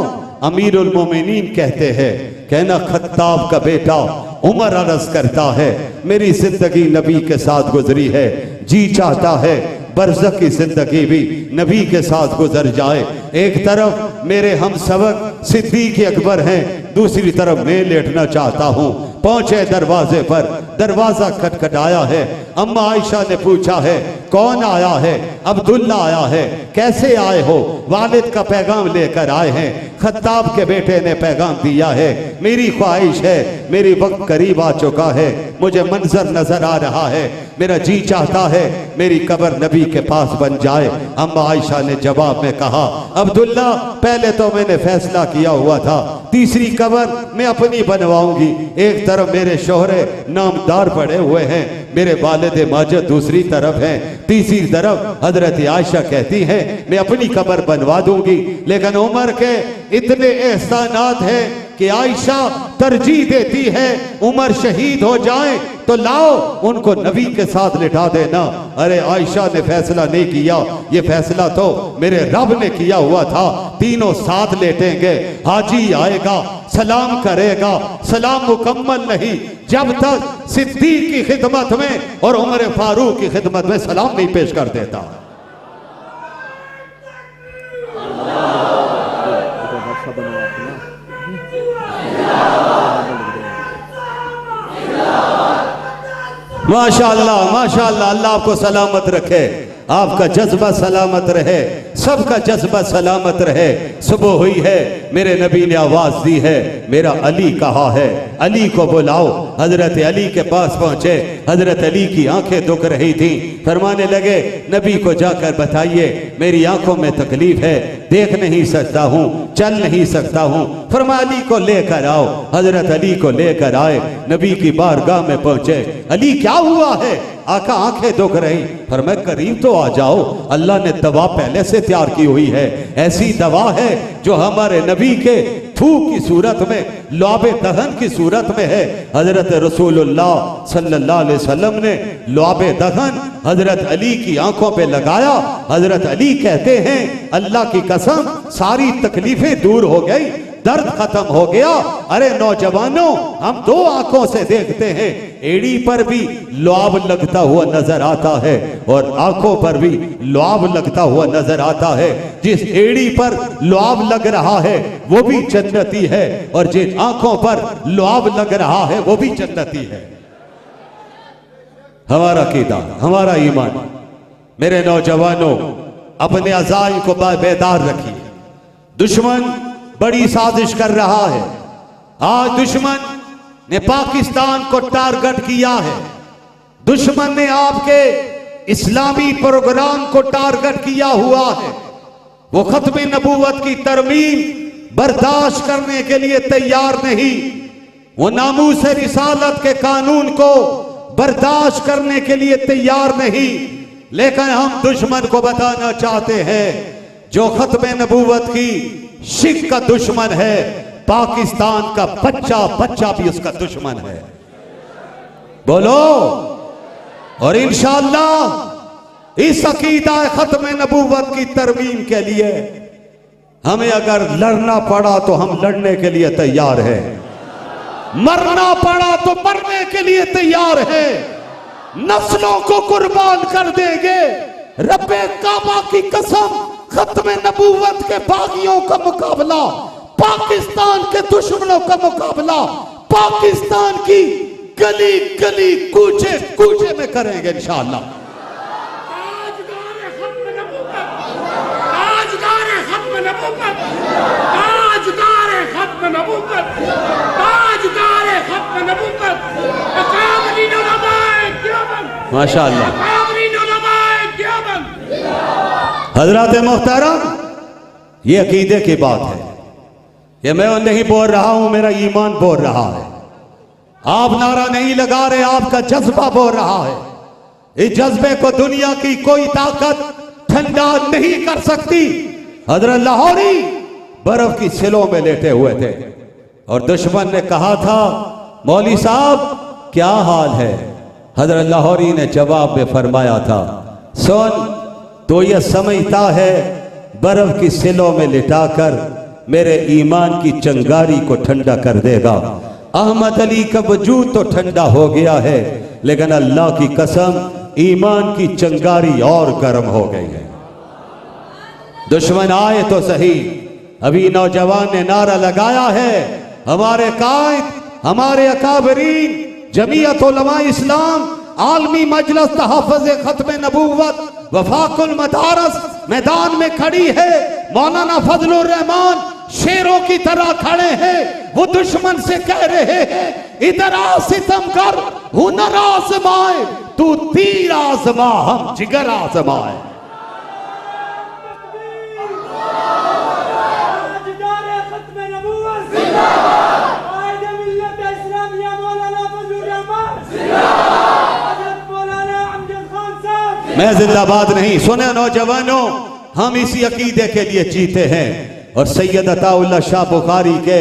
अमीरुल मोमिनीन कहते हैं, कहना खत्ताब का बेटा उमर अर्ज करता है मेरी जिंदगी नबी के साथ गुजरी है, जी चाहता है बरज़ख की जिंदगी भी नबी के साथ गुजर जाए। एक तरफ मेरे हम सबक सिद्दीक अकबर हैं, दूसरी तरफ मैं लेटना चाहता हूँ। पहुंचे दरवाजे पर, दरवाजा खटखटाया है। अम्मा आयशा ने पूछा है कौन आया है? अब्दुल्ला आया है। कैसे आए हो? वालिद का पैगाम लेकर आए हैं, खत्ताब के बेटे ने पैगाम दिया है, मेरी ख्वाहिश है, मेरी वक्त करीब आ चुका है, मुझे मंजर नजर आ रहा है, मेरा जी चाहता है मेरी कब्र नबी के पास बन जाए। अम्मा आयशा ने जवाब में कहा अब्दुल्ला पहले तो मैंने फैसला किया हुआ था, तीसरी कब्र मैं अपनी बनवाऊंगी। एक तरफ मेरे शोहरे नामदार पड़े हुए हैं, मेरे वालिद माजिद दूसरी तरफ हैं, तीसरी तरफ हजरत आयशा कहती हैं मैं अपनी कब्र बनवा दूंगी। लेकिन उमर के इतने एहसानात हैं कि आयशा तरजीह देती है उमर शहीद हो जाए तो लाओ उनको नबी के साथ लिटा देना। अरे आयशा ने फैसला नहीं किया, ये फैसला तो मेरे रब ने किया हुआ था। तीनों साथ लेटेंगे, हाजी आएगा सलाम करेगा, सलाम मुकम्मल नहीं जब तक सिद्दीक की खिदमत में और उमर फारूक की खिदमत में सलाम नहीं पेश कर देता। माशाअल्लाह माशाअल्लाह, अल्लाह आपको सलामत रखे, आपका जज्बा सलामत रहे, सबका जज्बा सलामत रहे। सुबह हुई है, मेरे नबी ने आवाज दी है मेरा अली कहाँ है, अली को बुलाओ। हजरत अली के पास पहुंचे, हजरत अली की आंखें दुख रही थी, फरमाने लगे नबी को जाकर बताइए मेरी आंखों में तकलीफ है, देख नहीं सकता हूँ, चल नहीं सकता हूँ। फरमा अली को लेकर आओ। हजरत अली को लेकर आए, नबी की बारगाह में पहुंचे। अली क्या हुआ है? आका आंखें दुख रही। फरमाया करीब तो आ जाओ, अल्लाह ने दवा पहले से तैयार की हुई है। ऐसी दवा है जो हमारे नबी के थूक की सूरत में, लुआब दहन की सूरत में है। हजरत रसूलुल्लाह सल्लल्लाहु अलैहि वसल्लम ने लुआब दहन हजरत अली की आंखों पे लगाया। हजरत अली कहते हैं अल्लाह की कसम सारी तकलीफें दूर हो गई, दर्द खत्म हो गया। अरे नौजवानों, हम दो आंखों से देखते हैं, एड़ी पर भी लुआब लगता हुआ नजर आता है और आंखों पर भी लुआब लगता हुआ नजर आता है। जिस एड़ी पर लुआब लग रहा है वो भी जन्नती है और जिन आंखों पर लुआब लग रहा है वो भी जन्नती है। हमारा अकीदा, हमारा ईमान। मेरे नौजवानों, अपने अज़ाइम को बेदार रखिए। दुश्मन बड़ी साजिश कर रहा है। आज दुश्मन ने पाकिस्तान को टारगेट किया है। दुश्मन ने आपके इस्लामी प्रोग्राम को टारगेट किया हुआ है। वो खत्म नबूवत की तरमीम बर्दाश्त करने के लिए तैयार नहीं, वो नामूस रिसालत के कानून को बर्दाश्त करने के लिए तैयार नहीं। लेकिन हम दुश्मन को बताना चाहते हैं, जो खत्म नबूवत की शिक का दुश्मन है, पाकिस्तान का बच्चा बच्चा भी उसका दुश्मन है। बोलो। और इंशाअल्लाह इस अकीदा खत्म नबूवत की तरमीम के लिए हमें अगर लड़ना पड़ा तो हम लड़ने के लिए तैयार हैं, मरना पड़ा तो मरने के लिए तैयार है, नस्लों को कुर्बान कर देंगे। रब्बे काबा की कसम, खत्म नबूवत के बागियों का मुकाबला, पाकिस्तान के दुश्मनों का मुकाबला पाकिस्तान की गली गली कूचे कूचे में करेंगे इंशाअल्लाह। माशाअल्लाह। हजरत मोहतरम, ये अकीदे की बात है, ये मैं नहीं बोल रहा हूं, मेरा ईमान बोल रहा है। आप नारा नहीं लगा रहे, आपका जज्बा बोल रहा है। इस जज्बे को दुनिया की कोई ताकत ठंडा नहीं कर सकती। हजरत लाहौरी बर्फ की सिलों में लेटे हुए थे और दुश्मन ने कहा था, मौली साहब क्या हाल है? हजरत लाहौरी ने जवाब में फरमाया था, सुन, तो यह समझता है बर्फ की सिलों में लिटाकर मेरे ईमान की चंगारी को ठंडा कर देगा। अहमद अली का वजूद तो ठंडा हो गया है, लेकिन अल्लाह की कसम ईमान की चंगारी और गर्म हो गई है। दुश्मन आए तो सही। अभी नौजवान ने नारा लगाया है, हमारे कायद, हमारे अकाबरीन, जमीयत उलमा इस्लाम, आलमी मजलिस तहफ़्फ़ुज़ खत्म नबूवत, वफाकुल मदारस मैदान में खड़ी है। मौलाना फजलुर रहमान शेरों की तरह खड़े हैं। वो दुश्मन से कह रहे हैं, इधर आ सितमगर, हुनर आज़माए, तू तीर आज़मा, हम जिगर आज़माए। मैं जिंदाबाद नहीं, सुने नौजवानों, हम इसी अकीदे के लिए जीते हैं। और सैयद अताउल्लाह शाह बुखारी के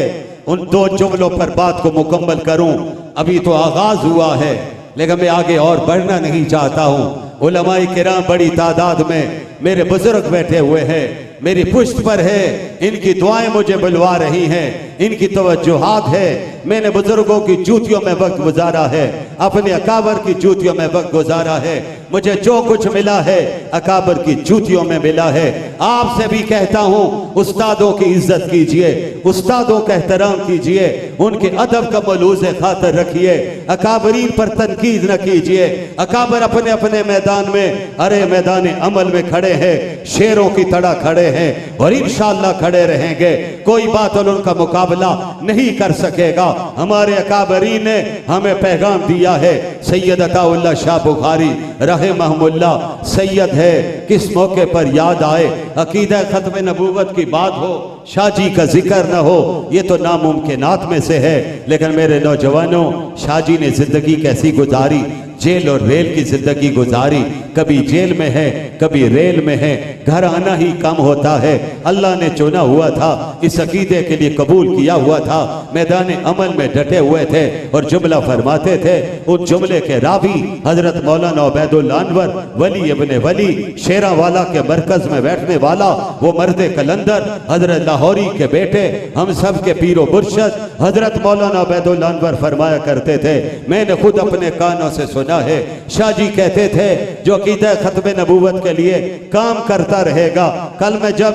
उन दो जुमलों पर बात को मुकम्मल करूं। अभी तो आगाज हुआ है, लेकिन मैं आगे और बढ़ना नहीं चाहता हूं। उलमाए किराम बड़ी तादाद में मेरे बुजुर्ग बैठे हुए हैं, मेरी पुश्त पर है, इनकी दुआएं मुझे बुलवा रही हैं, इनकी तवज्जुहात है। मैंने बुजुर्गों की जूतियों में वक्त गुजारा है, अपने अकाबर की जूतियों में वक्त गुजारा है। मुझे जो कुछ मिला है अकाबर की जूतियों में मिला है। आपसे भी कहता हूँ, उस्तादों की इज्जत कीजिए, उस्तादों का एहतराम कीजिए, उनके अदब का मलूज़ खातर रखिए, अकाबरीन पर तनकीद न कीजिए। अकाबर अपने अपने मैदान में, अरे मैदान अमल में खड़े हैं, शेरों की तरह खड़े हैं और इंशाअल्लाह खड़े रहेंगे। कोई बातिल उनका मुकाबला नहीं कर सकेगा। हमारे अकाबरीन ने हमें पैगाम दिया है। सैयद अताउल्लाह शाह बुखारी रहमहुल्लाह सैयद है, किस मौके पर याद आए अकीदा खत्म नबूवत की बात हो, शाहजी का जिक्र न हो, ये तो नामुमकिनात में से है। लेकिन मेरे नौजवानों, शाहजी ने जिंदगी कैसी गुजारी, जेल और रेल की जिंदगी गुजारी, कभी जेल में है कभी रेल में है, घर आना ही कम होता है। अल्लाह ने चुना हुआ था, इस अकीदे के लिए कबूल किया हुआ था, मैदान अमल में डटे हुए थे और जुमला फरमाते थे। उस जुमले के रावी हजरत मौलाना उबैदुल्लाह अनवर वली इब्ने वली शेरावाला के मरकज में बैठने वाला वो मर्द कलंदर हजरत लाहौरी के बेटे हम सब के पीरो मुर्शद हजरत मौलाना उबैदुल्लाह अनवर फरमाया करते थे, मैंने खुद अपने कानों से सुना है, शाह जी कहते थे जो अकीदा खत्म नबूवत के लिए काम करता रहेगा, कल मैं जब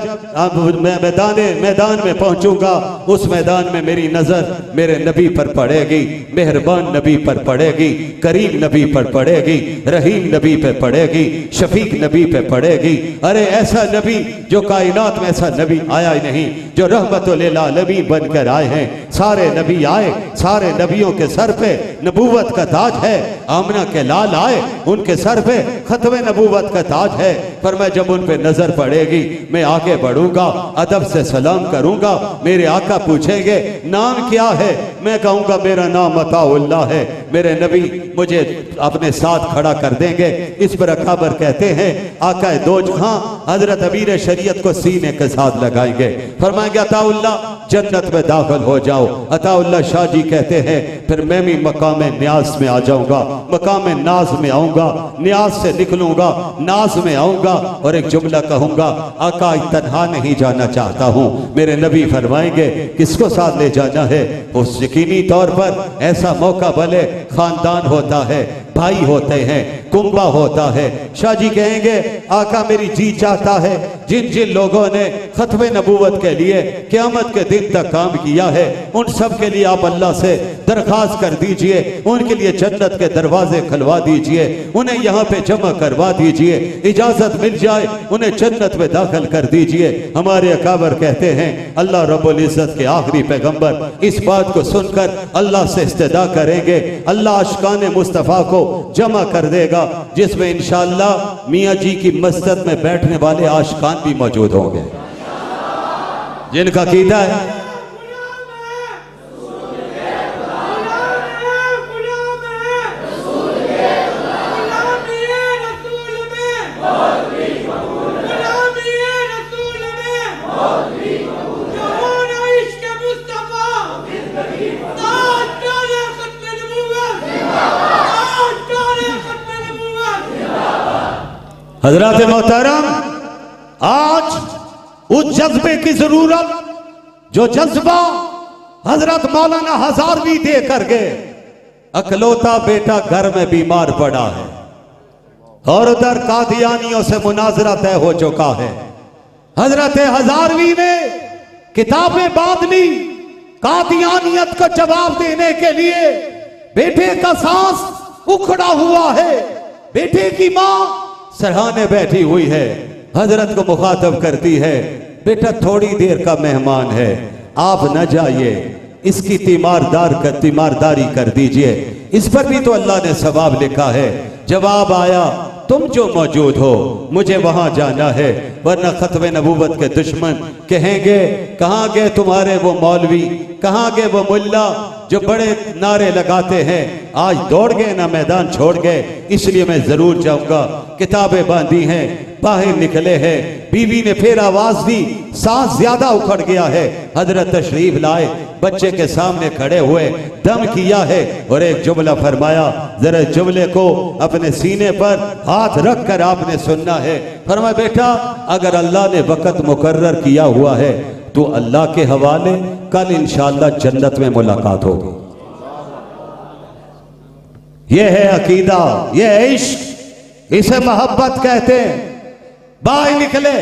मैदान में पहुंचूंगा उस मैदान में मेरी नजर मेरे नबी पर पड़ेगी, मेहरबान नबी पर पड़ेगी, करीम नबी पर पड़ेगी, रहीम नबी पे पड़ेगी, शफीक नबी पे पड़ेगी। अरे ऐसा नबी जो कायनात में ऐसा नबी आया ही नहीं, जो रहमतुल लिल आलमीन बनकर आए हैं। सारे नबी आए, सारे नबियों के सर पे नबूवत का ताज है। आमना के लाल आए, उनके सर पे खत्मे नबूवत का ताज है। पर मैं जब उन पे नजर पड़ेगी मैं आगे बढ़ूंगा, अदब से सलाम करूंगा, मेरे आका पूछेंगे नाम क्या है, मैं कहूंगा मेरा नाम अताउल्लाह है। मेरे नबी मुझे अपने साथ खड़ा कर देंगे। इस पर अकाबर कहते हैं आका दो जहां हजरत अमीर शरीयत को सीने के साथ लगाएंगे, फरमाएंगे अताउल्लाह जन्नत में दाखिल हो जाओ। अताउल्लाह शाह जी कहते हैं फिर मैं भी मकाम न्यास में आ जाऊंगा, मकाम नाज में आऊंगा, न्यास से निकलूंगा, नाज में आऊंगा और एक जुमला कहूंगा, आका तन्हा नहीं जाना चाहता हूं। मेरे नबी फरमाएंगे किसको साथ ले जाना है? उस यकीनी तौर पर ऐसा मौका भले खानदान होता है, भाई होते हैं, कुंबा होता है। शाह जी कहेंगे आका मेरी जी चाहता है जिन जिन लोगों ने खत्मे नबूवत के लिए क़यामत के दिन तक काम किया है उन सब के लिए आप अल्लाह से दरखास्त कर दीजिए, उनके लिए जन्नत के दरवाजे खुलवा दीजिए, उन्हें यहाँ पे जमा करवा दीजिए, इजाजत मिल जाए उन्हें जन्नत में दाखिल कर दीजिए। हमारे अकाबर कहते हैं अल्लाह रब्बुल इज्जत के आखिरी पैगंबर इस बात को सुनकर अल्लाह से इस्तिदा करेंगे, अल्लाह आशिकाने मुस्तफ़ा को जमा कर देगा जिसमें इंशाअल्लाह मियाँ जी की मस्जिद में बैठने वाले आशिकान भी मौजूद होंगे जिनका कीदा है हजरत मोहतरम। आज उस जज्बे की जरूरत जो जज्बा हजरत मौलाना हजारवी दे कर गए। अकलौता बेटा घर में बीमार पड़ा है और उधर कादियानियों से मुनाजरा तय हो चुका है। हजरत हजारवी ने किताबें बांध ली कादियानियत को जवाब देने के लिए। बेटे का सांस उखड़ा हुआ है, बेटे की मां सरहाने बैठी हुई है, हजरत को मुखातब करती है बेटा थोड़ी देर का मेहमान है, आप न जाइए, इसकी तीमारदारी कर दीजिए। इस पर भी तो अल्लाह ने सवाब लिखा है। जवाब आया तुम जो मौजूद हो मुझे वहां जाना है, वरना खत्मे नबूवत के दुश्मन कहेंगे कहां गए तुम्हारे वो मौलवी, कहां गए वो मुल्ला जो बड़े नारे लगाते हैं, आज दौड़ गए ना मैदान छोड़ गए, इसलिए मैं जरूर जाऊंगा। किताबें बांधी हैं, बाहर निकले हैं, बीवी ने फिर आवाज दी, सांस ज्यादा उखड़ गया है। हजरत तशरीफ लाए, बच्चे के सामने खड़े हुए, दम किया है और एक जुमला फरमाया, जरा जुमले को अपने सीने पर हाथ रख कर आपने सुनना है। फरमाया बेटा अगर अल्लाह ने वक़्त मुकर्रर किया हुआ है तो अल्लाह के हवाले कल इंशाअल्लाह जन्नत में मुलाकात होगी। यह है अकीदा, यह है इश्क, इसे मोहब्बत कहते हैं। बाहर निकले,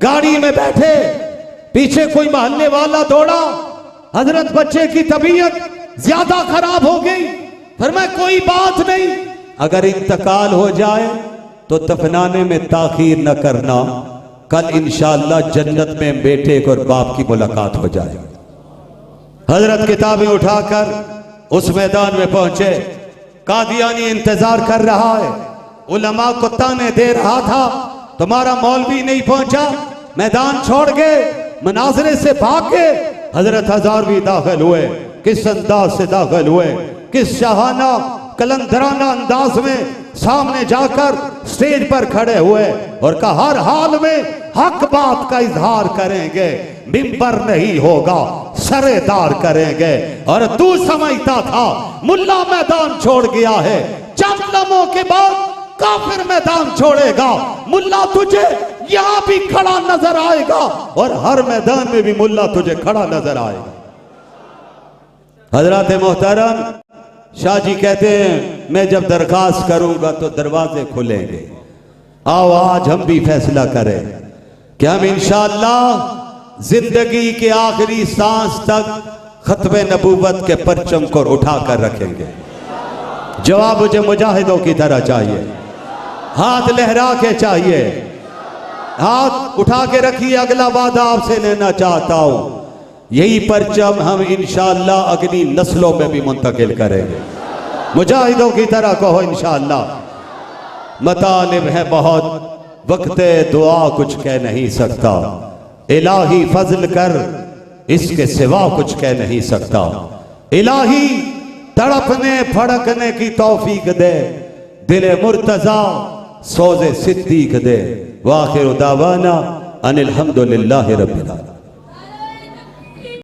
गाड़ी में बैठे, पीछे कोई मोहल्ले वाला दौड़ा, हजरत बच्चे की तबीयत ज्यादा खराब हो गई। फरमाया कोई बात नहीं, अगर इंतकाल हो जाए तो दफनाने में ताखीर न करना, कल इंशाअल्लाह जन्नत में बेटे और बाप की मुलाकात हो जाए। हजरत किताबें उठाकर उस मैदान में पहुंचे, कादियानी इंतजार कर रहा है, उलमा को ताने दे रहा था तुम्हारा मौलवी नहीं पहुंचा, मैदान छोड़ गए, मनाजरे से भाग गए। हजरत हजारवी दाखिल हुए, किस अंदाज से दाखिल हुए, किस शाहाना कलंदराना अंदाज में सामने जाकर स्टेज पर खड़े हुए और कहा हर हाल में हक बात का इजहार करेंगे, मिंबर नहीं होगा सरेदार करेंगे। और तू समझता था मुल्ला मैदान छोड़ गया है, चंद लम्हों के बाद काफिर मैदान छोड़ेगा। मुल्ला तुझे यहां भी खड़ा नजर आएगा और हर मैदान में भी मुल्ला तुझे खड़ा नजर आएगा। हजरत मोहतरम शाह जी कहते हैं मैं जब दरखास्त करूंगा तो दरवाजे खुलेंगे। आओ आज हम भी फैसला करें कि हम इंशाअल्लाह जिंदगी के आखिरी सांस तक खत्मे नबूवत के परचम को उठा कर रखेंगे। जवाब मुझे मुजाहिदों की तरह चाहिए, हाथ लहरा के चाहिए, हाथ उठा के रखिए। अगला वादा आपसे लेना चाहता हूं, यही परचम हम इंशाअल्लाह अगली नस्लों में भी मुंतकिल करेंगे। मुजाहिदों की तरह कहो इंशाअल्लाह। मतालिब है बहुत, वक्ते दुआ कुछ कह नहीं सकता, इलाही फजल कर इसके सिवा कुछ कह नहीं सकता। इलाही तड़पने फड़कने की तौफीक दे, दिले मुर्तजा सोज़े सिद्दीक दे। वाखिर दावाना अनिल हम्दुलिल्लाहि रब्बिल आलमीन।